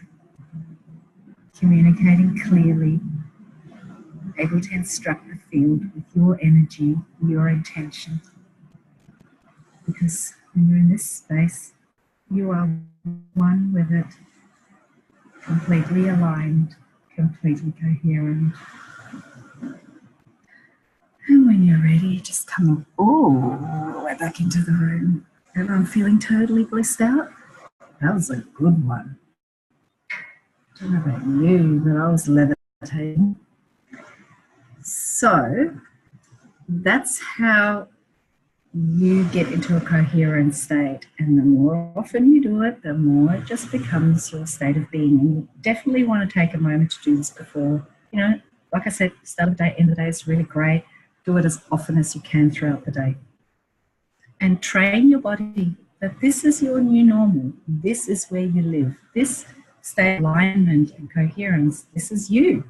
communicating clearly, able to instruct the field with your energy, your intention. Because when you're in this space, you are one with it, completely aligned, completely coherent. And when you're ready, just come all the way back into the room. Everyone feeling totally blissed out? That was a good one. I don't know about you, but I was levitating. So that's how you get into a coherent state, and the more often you do it, the more it just becomes your state of being. And you definitely want to take a moment to do this before, like I said, start of the day, end of the day is really great. Do it as often as you can throughout the day. And train your body that this is your new normal. This is where you live. This state of alignment and coherence, this is you.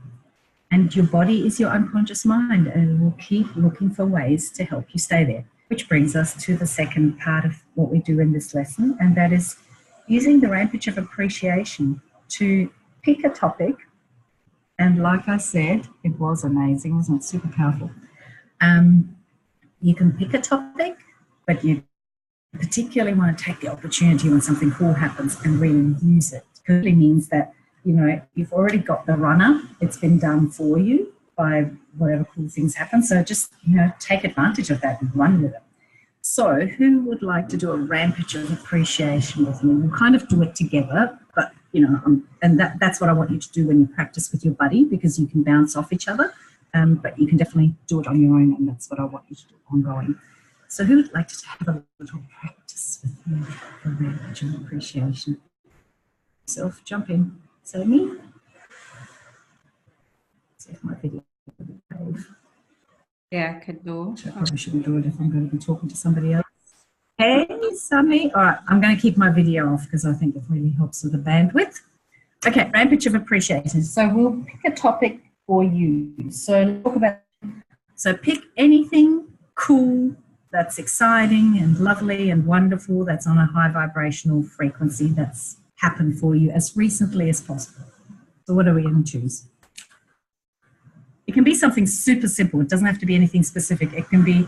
And your body is your unconscious mind, and it will keep looking for ways to help you stay there. Which brings us to the second part of what we do in this lesson, and that is using the rampage of appreciation to pick a topic. And like I said, it was amazing, wasn't it? Super powerful. You can pick a topic, but you particularly want to take the opportunity when something cool happens and really use it. It really means that, you've already got the runner. It's been done for you by whatever cool things happen. So just, take advantage of that and run with it. So who would like to do a rampage of appreciation with me? We'll kind of do it together, but, and that's what I want you to do when you practice with your buddy, because you can bounce off each other, but you can definitely do it on your own, and that's what I want you to do ongoing. So who would like to have a little practice with me for rampage of appreciation? Self, jump in. So me? See if my video will behave. Yeah, I could do. I probably shouldn't do it if I'm going to be talking to somebody else. Hey, Sammy. All right, I'm going to keep my video off because I think it really helps with the bandwidth. Okay, rampage of appreciation. So we'll pick a topic for you. So pick anything cool that's exciting and lovely and wonderful, that's on a high vibrational frequency, that's happened for you as recently as possible. So what are we going to choose? It can be something super simple. It doesn't have to be anything specific. It can be,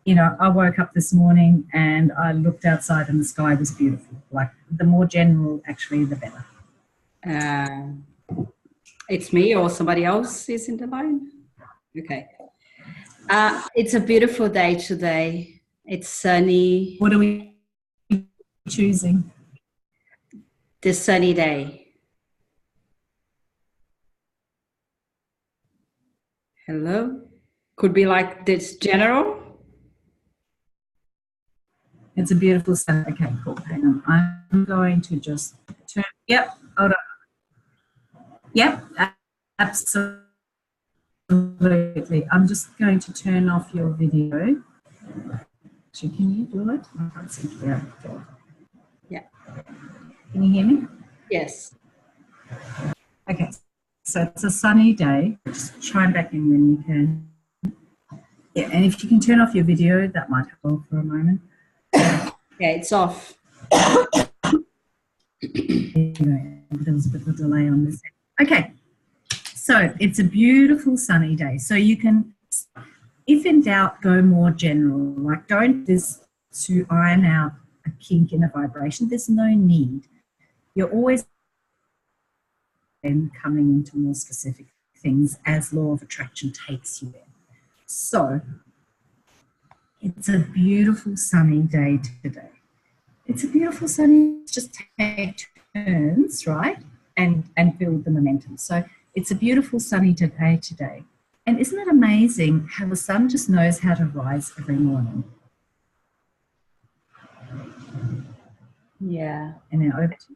I woke up this morning and I looked outside and the sky was beautiful. Like, the more general, actually, the better. It's me or somebody else is in the line? Okay. It's a beautiful day today. It's sunny. What are we choosing? The sunny day. Hello? Could be like this general. It's a beautiful sun. Okay, cool. Hang on. I'm going to just turn. Yep. Hold on. Yep. Absolutely. I'm just going to turn off your video. Actually, can you do it? I can't seem to be able to do it. Yeah. Can you hear me? Yes. Okay. So it's a sunny day. Just chime back in when you can. Yeah, and if you can turn off your video, that might help for a moment. Yeah, it's off. There was a bit of a delay on this. Okay. So it's a beautiful sunny day. So you can, if in doubt, go more general. Like, don't this to iron out a kink in a vibration. There's no need. You're always then coming into more specific things as law of attraction takes you there. So It's a beautiful sunny day today. It's a beautiful sunny, just take turns, right? And build the momentum. So it's a beautiful sunny day today. And isn't it amazing how the sun just knows how to rise every morning? Yeah. And now over to you.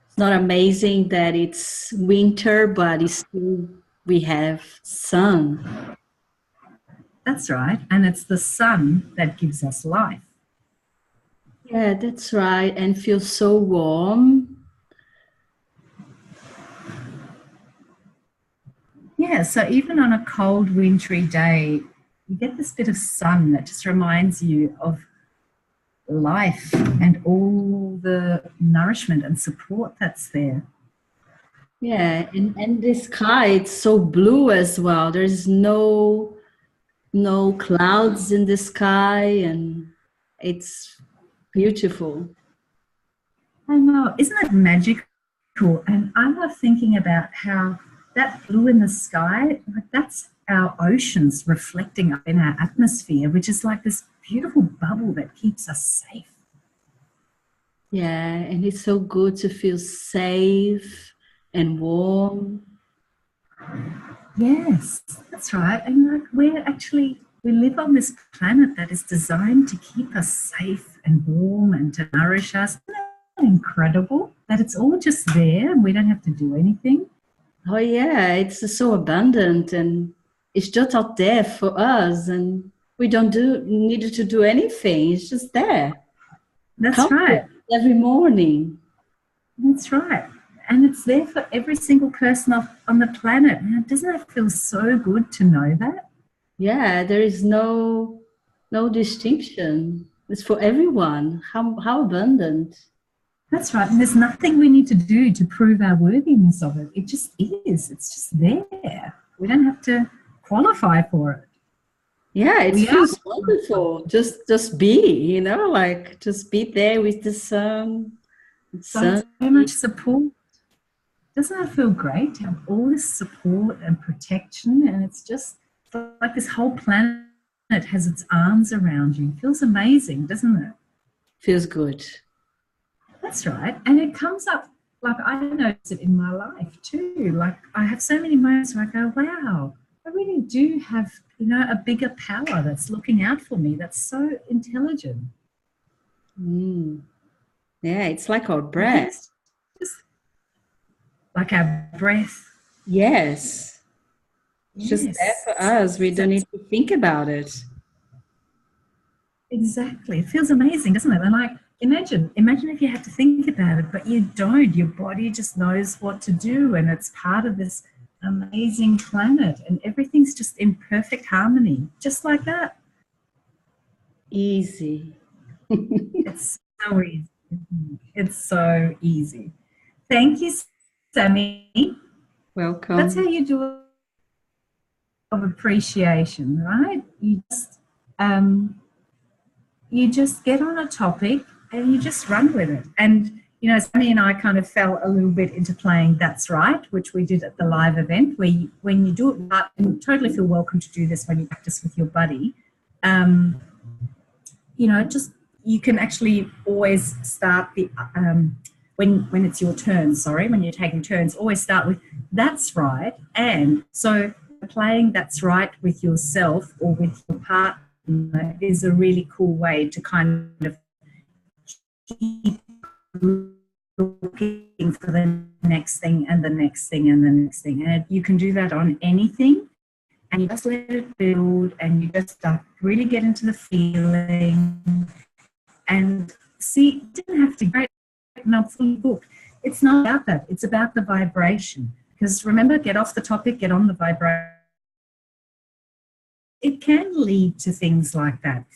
It's not amazing that it's winter, but it's still we have sun. That's right. And it's the sun that gives us life. Yeah, that's right. And feels so warm. Yeah, so even on a cold, wintry day, you get this bit of sun that just reminds you of life and all the nourishment and support that's there. Yeah, and the sky, it's so blue as well. There's no clouds in the sky, and it's beautiful. I know, isn't it magical? And I love thinking about how that blue in the sky, like that's our oceans reflecting up in our atmosphere, which is like this beautiful bubble that keeps us safe. Yeah, and it's so good to feel safe and warm. Yes, that's right. And like we live on this planet that is designed to keep us safe and warm and to nourish us. Isn't that incredible that it's all just there and we don't have to do anything? Oh yeah, it's so abundant and it's just out there for us, and we don't need to do anything. It's just there. That's Come right. every morning. That's right. And it's there for every single person on the planet. Now, doesn't it feel so good to know that? Yeah, there is no distinction. It's for everyone. How abundant. That's right. And there's nothing we need to do to prove our worthiness of it. It just is. It's just there. We don't have to qualify for it. Yeah, it feels wonderful. Just be, like just be there with the sun. So much support. Doesn't that feel great to have all this support and protection? And it's just like this whole planet has its arms around you. It feels amazing, doesn't it? Feels good. That's right. And it comes up, like I notice it in my life too. Like I have so many moments where I go, wow, I really do have, a bigger power that's looking out for me. That's so intelligent. Yeah, it's like our breath. Like our breath. Yes. It's just there for us. We don't need to think about it. Exactly. It feels amazing, doesn't it? And like, imagine if you had to think about it, but you don't. Your body just knows what to do, and it's part of this amazing planet, and everything's just in perfect harmony, just like that. Easy. It's so easy. It's so easy. Thank you, Sammy. Welcome. That's how you do it. Of appreciation, right? You just get on a topic and you just run with it. And, Sammy and I kind of fell a little bit into playing That's Right, which we did at the live event, where when you do it right, and you totally feel welcome to do this when you practice with your buddy, you can actually always start when it's your turn, when you're taking turns, always start with That's Right. And so playing That's Right with yourself or with your partner is a really cool way to kind of keep looking for the next thing and the next thing and the next thing. And you can do that on anything, and you just let it build, and you just start really get into the feeling. And see, it didn't have to be great and I'm fully booked. It's not about that. It's about the vibration. Because remember, get off the topic, get on the vibration. It can lead to things like that,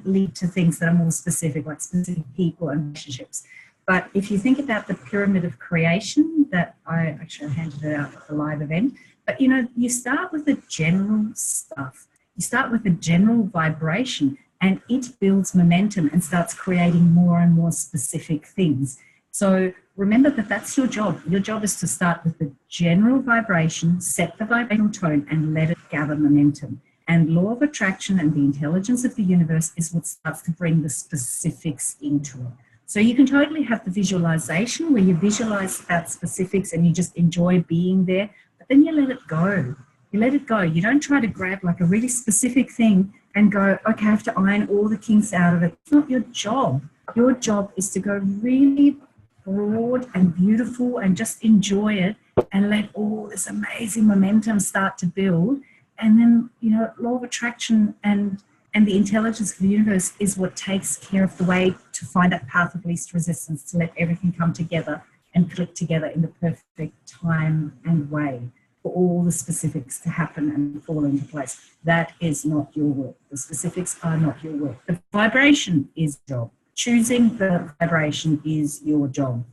lead to things that are more specific, like specific people and relationships. But if you think about the pyramid of creation that I actually handed it out at the live event, but you start with the general stuff. You start with the general vibration, and it builds momentum and starts creating more and more specific things. So remember that that's your job. Your job is to start with the general vibration, set the vibrational tone, and let it gather momentum. And law of attraction and the intelligence of the universe is what starts to bring the specifics into it. So you can totally have the visualization where you visualize that specifics and you just enjoy being there, but then you let it go. You let it go. You don't try to grab like a really specific thing and go, okay, I have to iron all the kinks out of it. It's not your job. Your job is to go really broad and beautiful and just enjoy it and let all this amazing momentum start to build. And then, you know, law of attraction and the intelligence of the universe is what takes care of the way to find that path of least resistance, to let everything come together and click together in the perfect time and way for all the specifics to happen and fall into place. That is not your work. The specifics are not your work. The vibration is your job. Choosing the vibration is your job.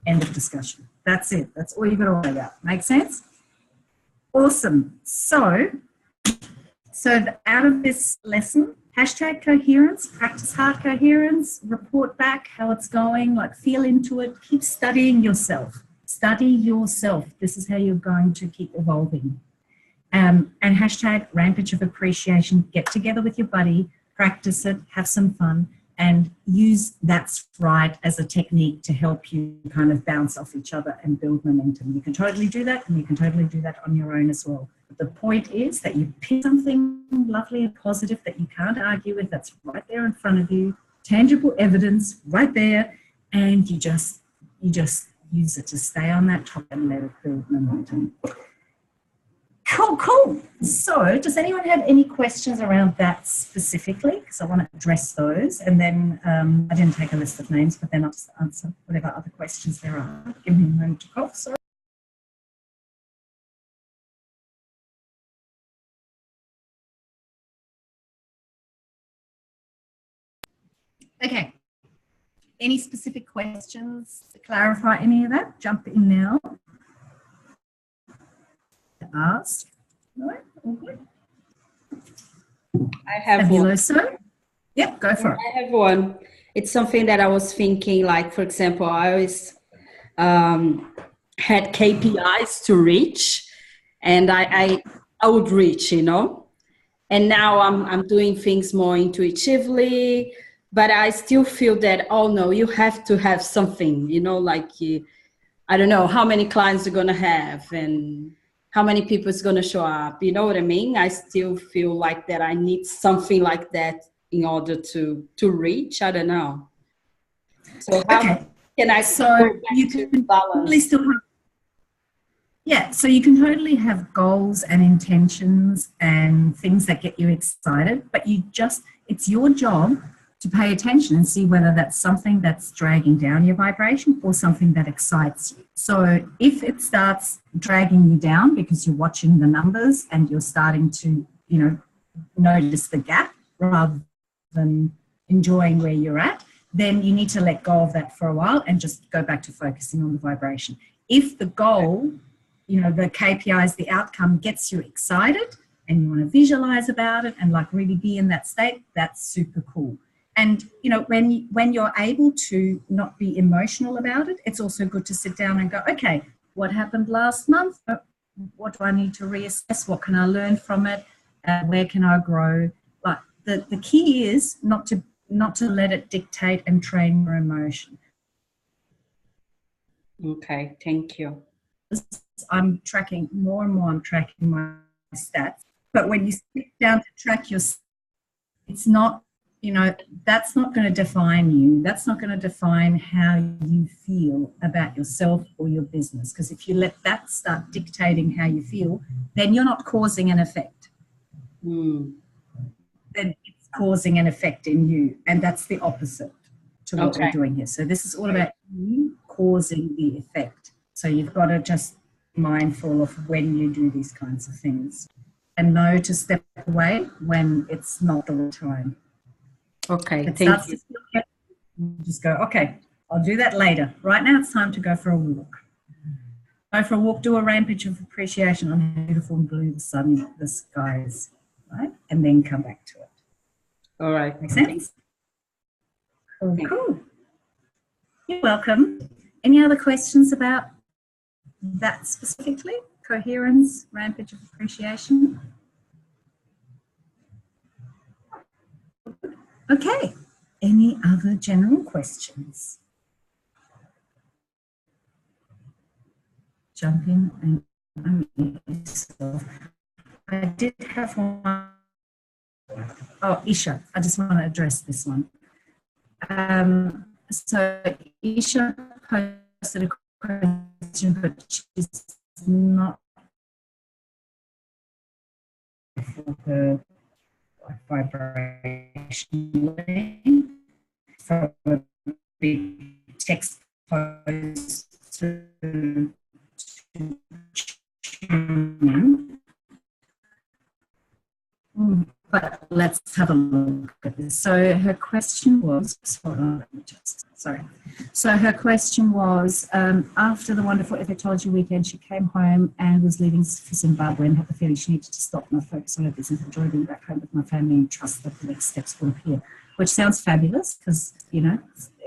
End of discussion. That's it. That's all you've got to worry about. Make sense? Awesome. So out of this lesson, hashtag coherence, practice heart coherence, report back how it's going, like feel into it, keep studying yourself. Study yourself. This is how you're going to keep evolving. And hashtag rampage of appreciation, get together with your buddy, practice it, have some fun, and use that's right as a technique to help you kind of bounce off each other and build momentum. You can totally do that, and you can totally do that on your own as well. But the point is that you pick something lovely and positive that you can't argue with, that's right there in front of you, tangible evidence right there, and you just use it to stay on that top and let it build momentum. Cool. So does anyone have any questions around that specifically? Because I want to address those. And then I didn't take a list of names, but then I'll just answer whatever other questions there are. Give me a moment to cough, sorry. Okay. Any specific questions to clarify any of that? Jump in now. Ask. All right, all good. I have Fabuloso. one. Yep, go for it. I have one. It's something that I was thinking, like, for example, I always had KPIs to reach, and I would reach, you know. And now I'm doing things more intuitively, but I still feel that, oh no, you have to have something, you know, like I don't know how many clients you're gonna have and how many people is going to show up. You know what I mean? I still feel like that I need something like that in order to reach. I don't know. So how can I you can balance? So you can totally have goals and intentions and things that get you excited, but it's your job to pay attention and see whether that's something that's dragging down your vibration or something that excites you. So if it starts dragging you down because you're watching the numbers and you're starting to, you know, notice the gap rather than enjoying where you're at, then you need to let go of that for a while and just go back to focusing on the vibration. If the goal, you know, the KPIs, the outcome gets you excited and you want to visualize about it and like really be in that state, that's super cool. And, you know, when you're able to not be emotional about it, it's also good to sit down and go, okay, what happened last month? What do I need to reassess? What can I learn from it? Where can I grow? Like the key is not to let it dictate and train your emotion. Okay, thank you. I'm tracking more and more. I'm tracking my stats. But when you sit down to track your, it's not, you know, that's not going to define you. That's not going to define how you feel about yourself or your business. Because if you let that start dictating how you feel, then you're not causing an effect. Then it's causing an effect in you. And that's the opposite to what we're doing here. So this is all about you causing the effect. So you've got to just be mindful of when you do these kinds of things and know to step away when it's not the right time. Okay, thank you. Just go, okay, I'll do that later. Right now it's time to go for a walk. Go for a walk, do a rampage of appreciation on how beautiful and blue the sky is, right? And then come back to it. All right. Make sense? Cool. You're welcome. Any other questions about that specifically? Coherence, rampage of appreciation? Okay, any other general questions? Jump in and unmute yourself. I did have one. Oh, Isha, I just want to address this one. So Isha posted a question, but she's not for her vibration from a big text post to tuning. But let's have a look at this. So her question was, hold on, let me just, sorry. So her question was, after the wonderful Effectology weekend, she came home and was leaving for Zimbabwe and had the feeling she needed to stop and focus on her business, enjoy being back home with my family and trust that the next steps will appear, which sounds fabulous because, you know,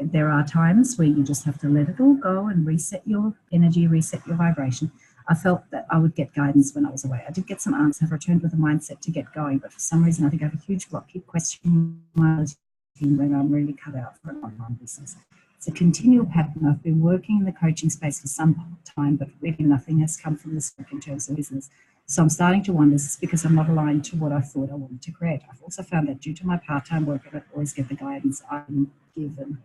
there are times where you just have to let it all go and reset your energy, reset your vibration. I felt that I would get guidance when I was away. I did get some answers, have returned with a mindset to get going, but for some reason I think I have a huge block, keep questioning my team when I'm really cut out for an online business. It's a continual pattern. I've been working in the coaching space for some time, but really nothing has come from this work in terms of business. So I'm starting to wonder, is this because I'm not aligned to what I thought I wanted to create? I've also found that due to my part-time work, I don't always get the guidance I'm given,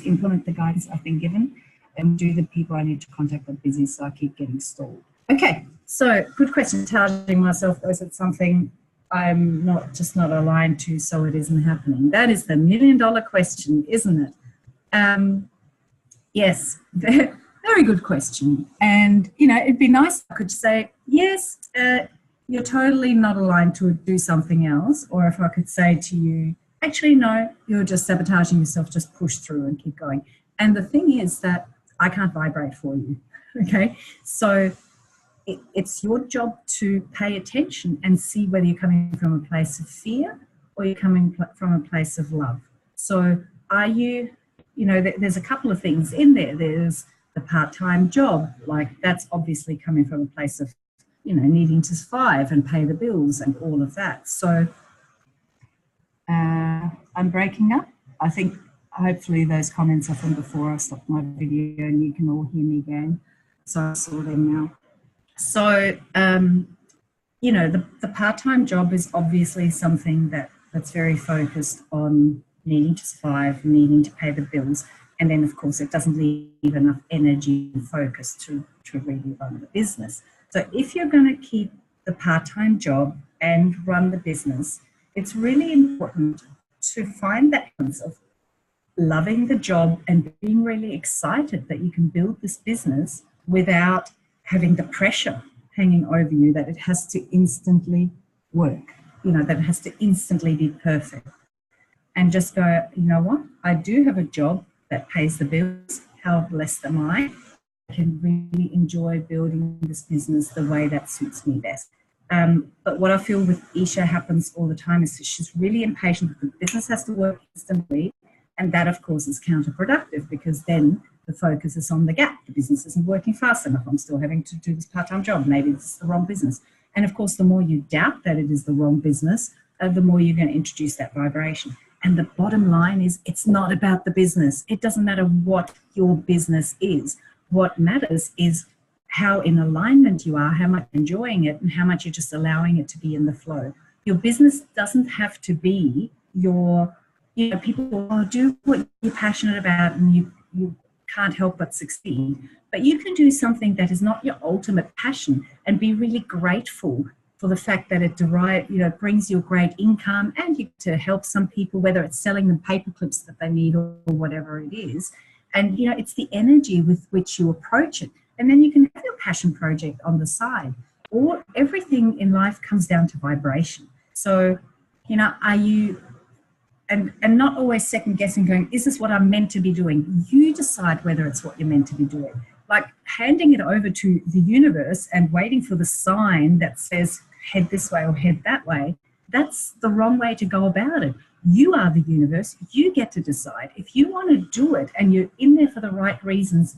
implement the guidance I've been given, and do the people I need to contact are busy, so I keep getting stalled. Okay, so good question. Charging myself, though, is it something I'm not aligned to, so it isn't happening? That is the $1 million question, isn't it? Yes, very good question. And, you know, it'd be nice if I could say, yes, you're totally not aligned to do something else. Or if I could say to you, actually, no, you're just sabotaging yourself, just push through and keep going. And the thing is that I can't vibrate for you, okay? So it's your job to pay attention and see whether you're coming from a place of fear or you're coming from a place of love. So are you, you know, there's a couple of things in there. There's the part-time job, like that's obviously coming from a place of, you know, needing to survive and pay the bills and all of that. So I'm breaking up. I think hopefully those comments are from before I stopped my video and you can all hear me again. So I saw them now. So, you know, the part-time job is obviously something that's very focused on needing to survive, needing to pay the bills. And then, of course, it doesn't leave enough energy and focus to really run the business. So if you're going to keep the part-time job and run the business, it's really important to find that balance of loving the job and being really excited that you can build this business without having the pressure hanging over you that it has to instantly work, you know, that it has to instantly be perfect. And just go, you know what, I do have a job that pays the bills. How blessed am I? I can really enjoy building this business the way that suits me best. But what I feel with Isha happens all the time is that she's really impatient that the business has to work instantly. And that, of course, is counterproductive because then the focus is on the gap. The business isn't working fast enough. I'm still having to do this part-time job. Maybe this is the wrong business. And, of course, the more you doubt that it is the wrong business, the more you're going to introduce that vibration. And the bottom line is it's not about the business. It doesn't matter what your business is. What matters is how in alignment you are, how much you're enjoying it, and how much you're just allowing it to be in the flow. Your business doesn't have to be your, you know, people will do what you're passionate about and you can't help but succeed. But you can do something that is not your ultimate passion and be really grateful for the fact that it brings you a great income and you get to help some people, whether it's selling them paper clips that they need or whatever it is. And, you know, it's the energy with which you approach it. And then you can have your passion project on the side. Or everything in life comes down to vibration. So, you know, are you, and not always second guessing going, is this what I'm meant to be doing? You decide whether it's what you're meant to be doing. Like handing it over to the universe and waiting for the sign that says head this way or head that way, that's the wrong way to go about it. You are the universe. You get to decide. If you want to do it and you're in there for the right reasons,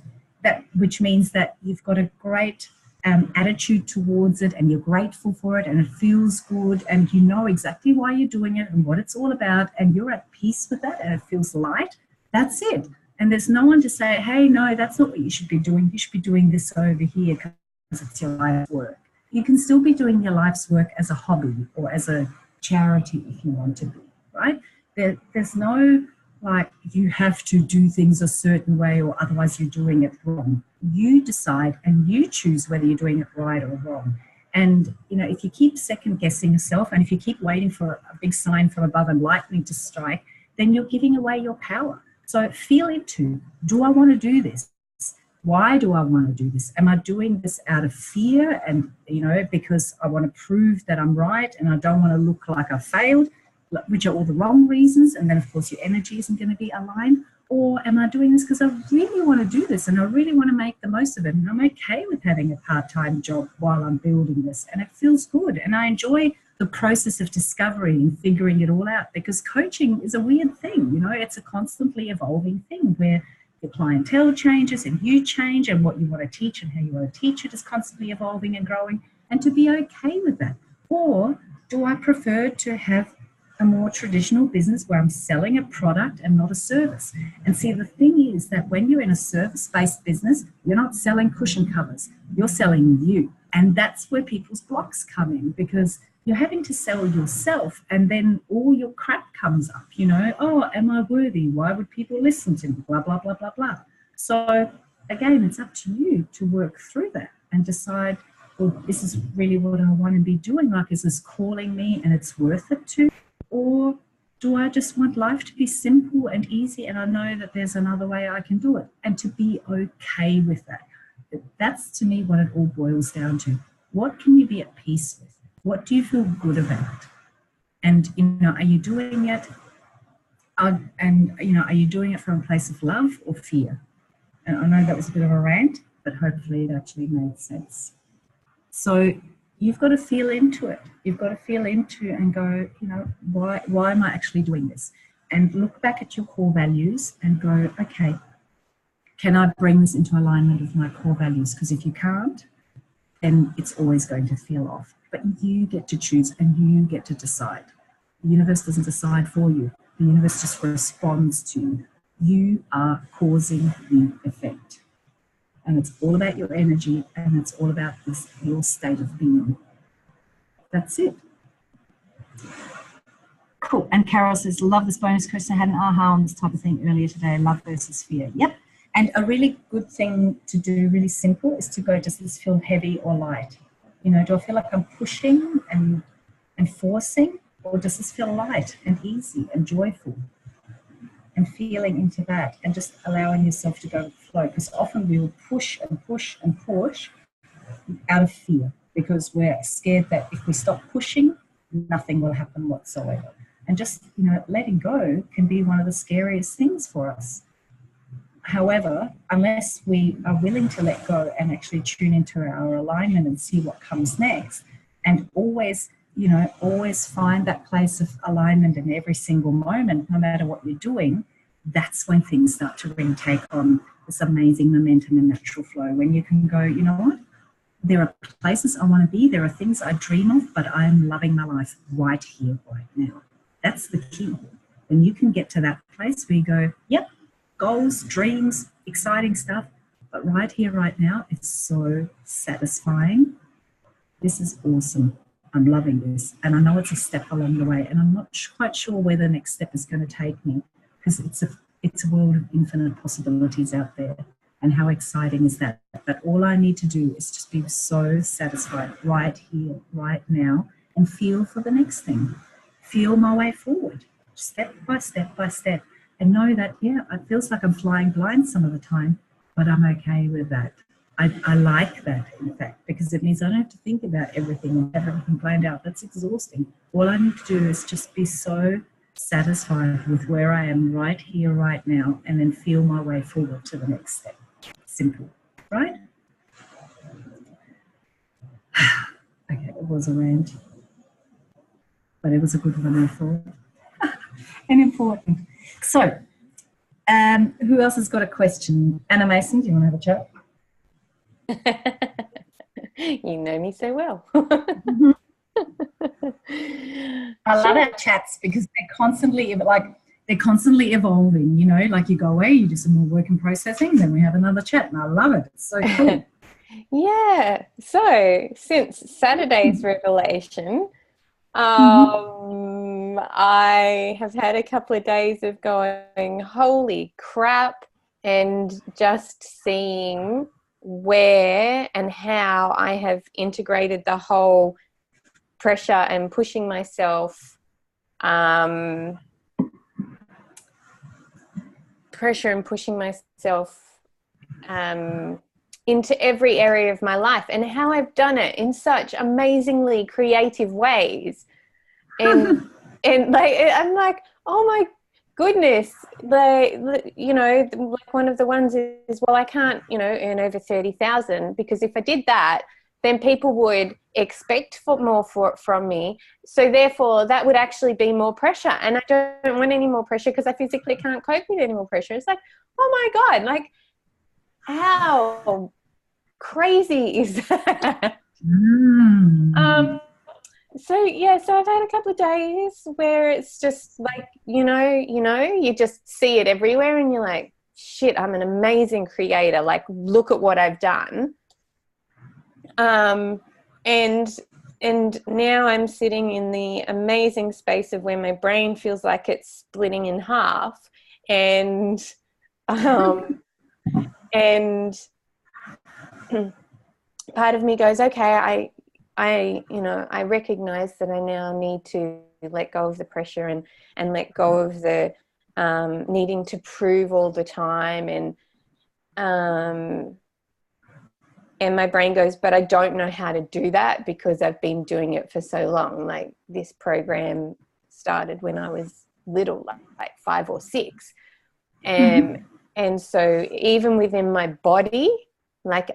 which means that you've got a great attitude towards it, and you're grateful for it, and it feels good, and you know exactly why you're doing it and what it's all about, and you're at peace with that, and it feels light, that's it. And there's no one to say, hey, no, that's not what you should be doing. You should be doing this over here because it's your life's work. You can still be doing your life's work as a hobby or as a charity if you want to be, right? There's no like you have to do things a certain way or otherwise you're doing it wrong. You decide and you choose whether you're doing it right or wrong. And, you know, if you keep second guessing yourself and if you keep waiting for a big sign from above and lightning to strike, then you're giving away your power. So feel into, do I want to do this? Why do I want to do this? Am I doing this out of fear and, you know, because I want to prove that I'm right and I don't want to look like I failed, which are all the wrong reasons, and then of course your energy isn't going to be aligned? Or am I doing this because I really want to do this and I really want to make the most of it, and I'm okay with having a part-time job while I'm building this and it feels good and I enjoy the process of discovery and figuring it all out, because coaching is a weird thing, you know, it's a constantly evolving thing where the clientele changes and you change, and what you want to teach and how you want to teach it is constantly evolving and growing, and to be okay with that. Or do I prefer to have a more traditional business where I'm selling a product and not a service? And see, the thing is that when you're in a service-based business, you're not selling cushion covers, you're selling you. And that's where people's blocks come in, because you're having to sell yourself, and then all your crap comes up, you know, oh, am I worthy? Why would people listen to me? Blah, blah, blah, blah, blah. So again, it's up to you to work through that and decide, well, this is really what I want to be doing. Like, is this calling me and it's worth it to? Or do I just want life to be simple and easy, and I know that there's another way I can do it, and to be okay with that? That's to me what it all boils down to. What can you be at peace with? What do you feel good about? And, you know, are you doing it? Are you doing it from a place of love or fear? And I know that was a bit of a rant, but hopefully it actually made sense. So you've got to feel into it. You've got to feel into and go, you know, why am I actually doing this? And look back at your core values and go, okay, can I bring this into alignment with my core values? Because if you can't, then it's always going to feel off. But you get to choose and you get to decide. The universe doesn't decide for you. The universe just responds to you. You are causing the effect. And it's all about your energy, and it's all about your state of being. That's it. Cool. And Carol says, love this bonus question. I had an aha on this type of thing earlier today. Love versus fear. Yep. And a really good thing to do, really simple, is to go, does this feel heavy or light? You know, do I feel like I'm pushing and forcing, or does this feel light and easy and joyful? And feeling into that and just allowing yourself to go with the flow, because often we will push and push and push out of fear, because we're scared that if we stop pushing, nothing will happen whatsoever. And just, you know, letting go can be one of the scariest things for us. However, unless we are willing to let go and actually tune into our alignment and see what comes next, and always, you know, always find that place of alignment in every single moment, no matter what you're doing, that's when things start to really take on this amazing momentum and natural flow, when you can go, you know what, there are places I want to be, there are things I dream of, but I'm loving my life right here, right now. That's the key. When you can get to that place where you go, yep, goals, dreams, exciting stuff, but right here, right now, it's so satisfying. This is awesome. I'm loving this. And I know it's a step along the way, and I'm not quite sure where the next step is going to take me, because it's a world of infinite possibilities out there. And how exciting is that? But all I need to do is just be so satisfied right here, right now, and feel for the next thing. Feel my way forward, step by step by step. And know that, yeah, it feels like I'm flying blind some of the time, but I'm okay with that. I like that, in fact, because it means I don't have to think about everything and have everything planned out. That's exhausting. All I need to do is just be so satisfied with where I am right here, right now, and then feel my way forward to the next step. Simple, right? Okay, it was a rant, but it was a good one, I thought, and important. So, who else has got a question? Anna Mason, do you want to have a chat? You know me so well. I love our chats because they're constantly evolving, you know, like you go away, you do some more work and processing, then we have another chat, and I love it. It's so cool. Yeah. So since Saturday's revelation, I have had a couple of days of going, holy crap, and just seeing where and how I have integrated the whole pressure and pushing myself, into every area of my life, and how I've done it in such amazingly creative ways. And I'm like, oh my goodness, you know, like one of the ones is, well, I can't, you know, earn over 30,000 because if I did that, then people would expect more from me. So therefore that would actually be more pressure. And I don't want any more pressure because I physically can't cope with any more pressure. It's like, oh my God, like how crazy is that? So I've had a couple of days where it's just like, you just see it everywhere and you're like, shit, I'm an amazing creator. Like, look at what I've done. And now I'm sitting in the amazing space of where my brain feels like it's splitting in half, and and part of me goes, okay, I recognize that I now need to let go of the pressure and let go of the needing to prove all the time, and my brain goes, but I don't know how to do that because I've been doing it for so long. Like, this program started when I was little, like 5 or 6. And so even within my body, like,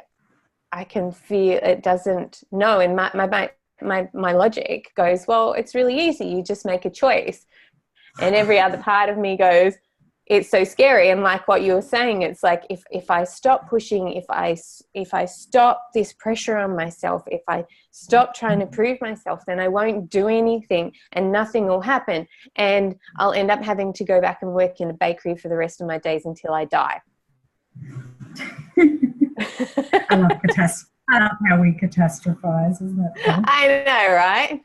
I can feel it doesn't know. And my logic goes, well, it's really easy. You just make a choice. And every other part of me goes, it's so scary. And like what you were saying, it's like, if I stop pushing, if I stop this pressure on myself, if I stop trying to prove myself, then I won't do anything and nothing will happen. And I'll end up having to go back and work in a bakery for the rest of my days until I die. I love how we catastrophize, isn't it fun? I know, right?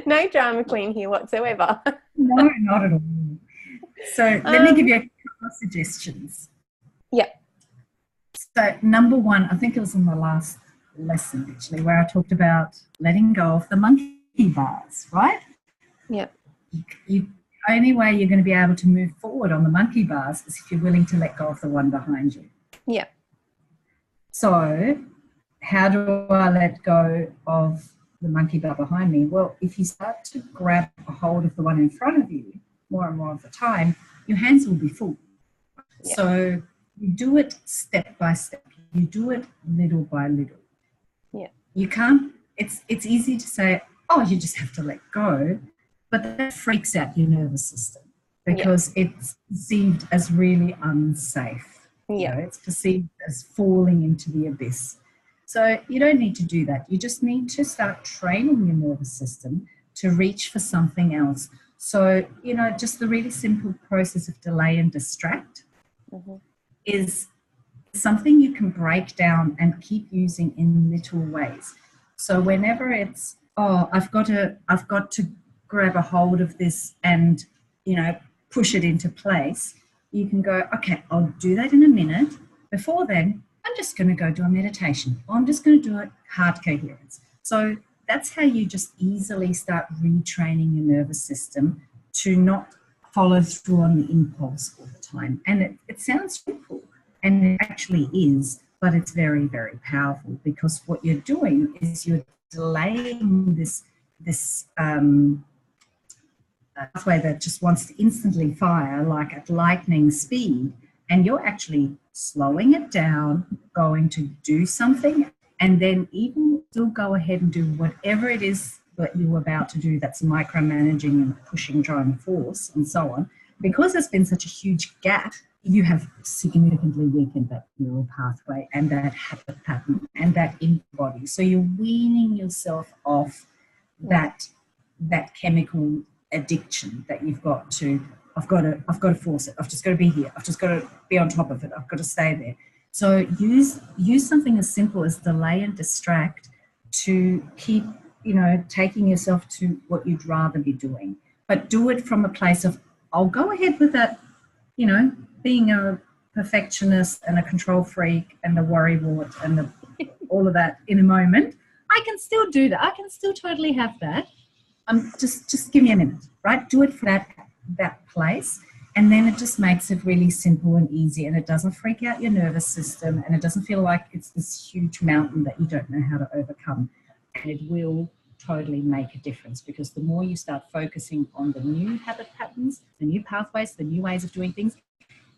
No drama queen here whatsoever. No, not at all. So let me give you a couple of suggestions. Yeah. So number one, I think it was in the last lesson actually, where I talked about letting go of the monkey bars, right? Yeah. The only way you're going to be able to move forward on the monkey bars is if you're willing to let go of the one behind you. Yeah. So how do I let go of the monkey bar behind me? Well, if you start to grab a hold of the one in front of you more and more of the time, your hands will be full. Yeah. So you do it step by step. You do it little by little. Yeah. You can't, it's easy to say, oh, you just have to let go, but that freaks out your nervous system because it's perceived as really unsafe. Yeah. You know, it's perceived as falling into the abyss. So you don't need to do that. You just need to start training your nervous system to reach for something else. So, you know, just the really simple process of delay and distract is something you can break down and keep using in little ways. So whenever it's, oh, I've got to grab a hold of this and, you know, push it into place, you can go, okay, I'll do that in a minute. Before then, I'm just going to go do a meditation, or I'm just going to do a heart coherence. So that's how you just easily start retraining your nervous system to not follow through on the impulse all the time. And it sounds simple, and it actually is, but it's very, very powerful, because what you're doing is you're delaying this pathway that just wants to instantly fire, like at lightning speed, and you're actually slowing it down, going to do something, and then even still go ahead and do whatever it is that you're about to do that's micromanaging and pushing, driving force and so on. because there's been such a huge gap, you have significantly weakened that neural pathway and that habit pattern and that in the body. So you're weaning yourself off that chemical addiction that you've got to. I've got to force it. I've just got to be here. I've just got to be on top of it. I've got to stay there. So use something as simple as delay and distract to keep, taking yourself to what you'd rather be doing. But do it from a place of, I'll go ahead with that, being a perfectionist and a control freak and a worrywart and all of that in a moment. I can still do that. I can still totally have that. Just give me a minute, right? Do it for that place, and then it just makes it really simple and easy, and it doesn't freak out your nervous system, and it doesn't feel like it's this huge mountain that you don't know how to overcome. And it will totally make a difference, because the more you start focusing on the new habit patterns, the new pathways, the new ways of doing things,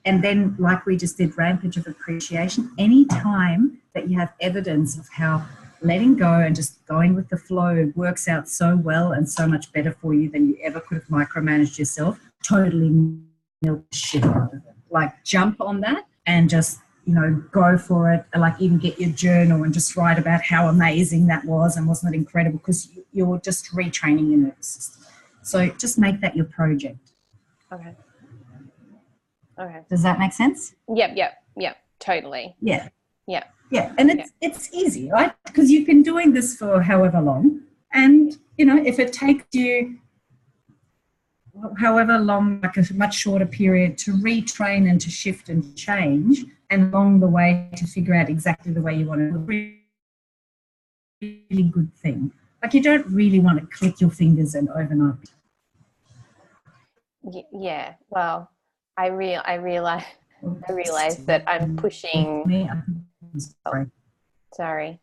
and then like we just did, rampage of appreciation, any time that you have evidence of how letting go and just going with the flow works out so well and so much better for you than you ever could have micromanaged yourself, totally milk the shit out of it. Like, jump on that and just, go for it. Like, even get your journal and just write about how amazing that was and wasn't it incredible, because you're just retraining your nervous system. So just make that your project. Okay. Does that make sense? Yep, totally. Yeah. Yeah, and it's easy, right? Because you've been doing this for however long, and if it takes you however long, like a much shorter period, to retrain and to shift and change, and along the way to figure out exactly the way you want to, really good thing. Like, you don't really want to click your fingers and overnight. Yeah. Well, I realize that I'm pushing. Oh, sorry.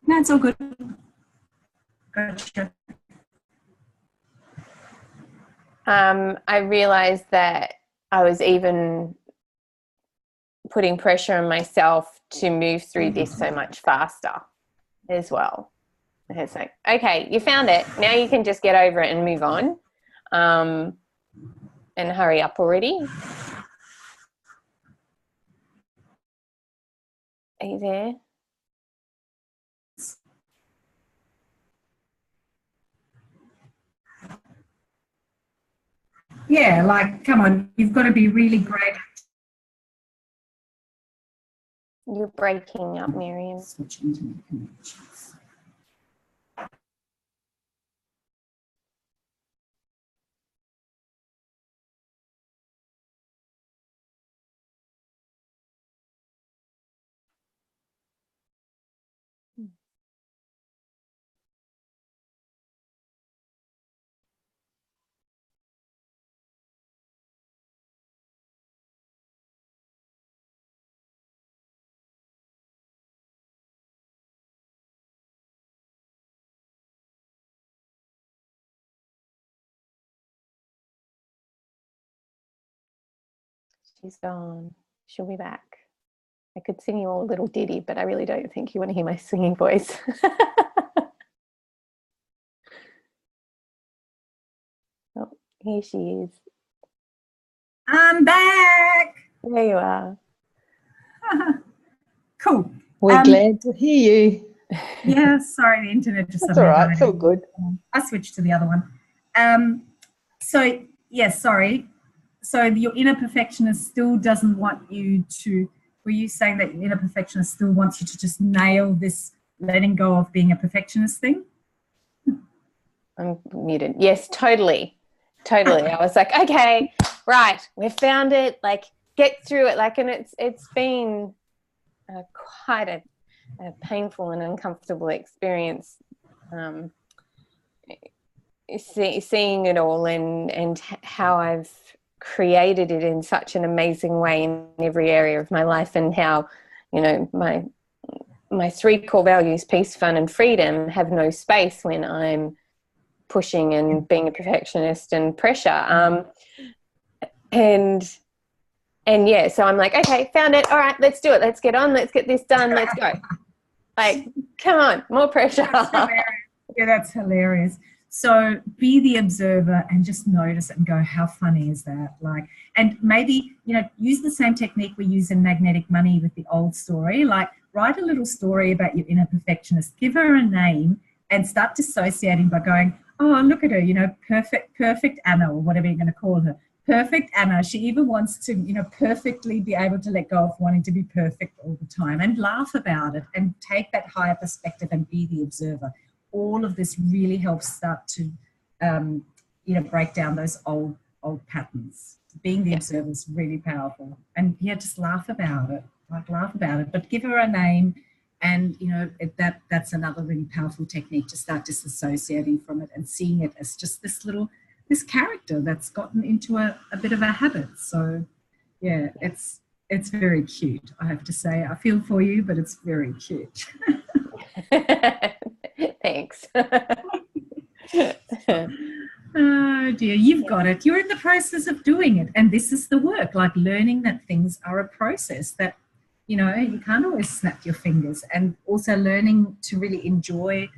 No, it's all good. Gotcha. I realized that I was even putting pressure on myself to move through this so much faster as well. It's like, okay, you found it. Now you can just get over it and move on, and hurry up already. Are you there? Yeah, like, come on, you've got to be really great. You're breaking up, Miriam. Switch internet connections. She's gone. She'll be back. I could sing you all a little ditty, but I really don't think you want to hear my singing voice. Oh, here she is. I'm back. There you are. Cool. We're glad to hear you. Yeah, sorry, the internet just... That's all right, it's all good. I switched to the other one. So, yeah, sorry. So your inner perfectionist still doesn't want you to... Were you saying that your inner perfectionist still wants you to just nail this letting go of being a perfectionist thing? I'm muted. Yes, totally. I was like, okay, right, we found it. Like, get through it. Like, and it's been quite a painful and uncomfortable experience, seeing it all and how I've created it in such an amazing way in every area of my life, and how, my three core values, peace, fun and freedom, have no space when I'm pushing and being a perfectionist and pressure. And yeah, so I'm like, okay, found it. All right, let's do it. Let's get on. Let's get this done. Let's go. Like, come on, more pressure. That's hilarious. Yeah, that's hilarious. So be the observer and just notice it and go, how funny is that? Like, and maybe, you know, use the same technique we use in Magnetic Money with the old story. Like, write a little story about your inner perfectionist, give her a name, and start dissociating by going, oh, look at her, you know, perfect Anna, or whatever you're going to call her. Perfect Anna. She even wants to, you know, perfectly be able to let go of wanting to be perfect all the time, and laugh about it and take that higher perspective and be the observer. All of this really helps start to, you know, break down those old patterns. Being the observer is really powerful. And yeah, just laugh about it. Like, laugh about it, but give her a name. And, you know, that's another really powerful technique, to start disassociating from it and seeing it as just this character that's gotten into a bit of a habit. So, yeah, it's very cute, I have to say. I feel for you, but it's very cute. Thanks. Oh, dear, you've got it. You're in the process of doing it. And this is the work, like learning that things are a process, that, you know, you can't always snap your fingers, and also learning to really enjoy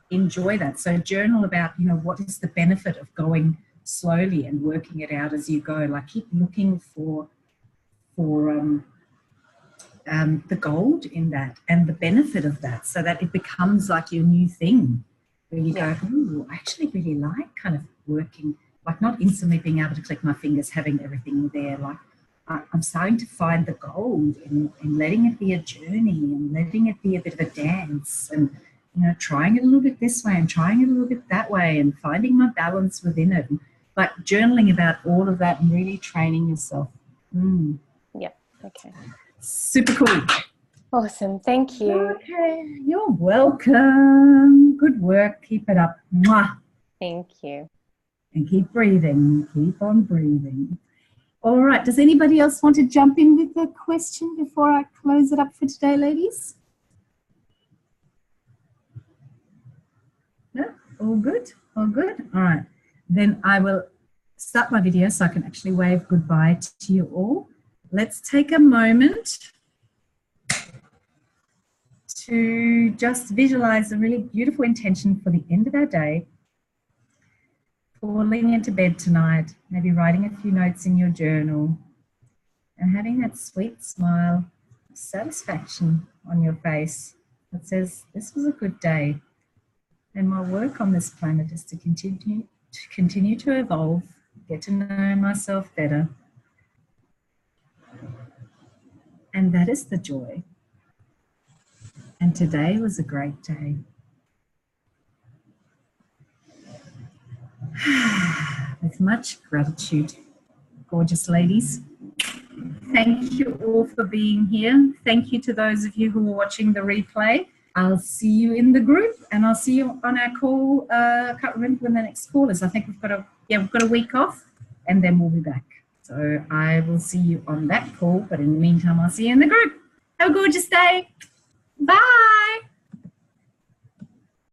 that. So journal about, you know, what is the benefit of going slowly and working it out as you go. Like, keep looking for the gold in that and the benefit of that, so that it becomes like your new thing, where you go, ooh, I actually really like kind of working, like not instantly being able to click my fingers, having everything there. Like, I'm starting to find the gold in letting it be a journey and letting it be a bit of a dance, and, you know, trying it a little bit this way and trying it a little bit that way, and finding my balance within it. And, like, journaling about all of that and really training yourself. Yep. Okay. Super cool. Awesome. Thank you. Okay. You're welcome. Good work. Keep it up. Mwah. Thank you. And keep breathing. Keep on breathing. All right. Does anybody else want to jump in with a question before I close it up for today, ladies? No? All good? All good? All right. Then I will start my video so I can actually wave goodbye to you all. Let's take a moment to just visualize a really beautiful intention for the end of our day. Falling into bed tonight, maybe writing a few notes in your journal, and having that sweet smile of satisfaction on your face that says, this was a good day, and my work on this planet is to continue to evolve, get to know myself better. And that is the joy. And today was a great day. With much gratitude, gorgeous ladies. Thank you all for being here. Thank you to those of you who are watching the replay. I'll see you in the group, and I'll see you on our call. I can't remember when the next call is. I think we've got a week off, and then we'll be back. So I will see you on that call, but in the meantime, I'll see you in the group. Have a gorgeous day. Bye.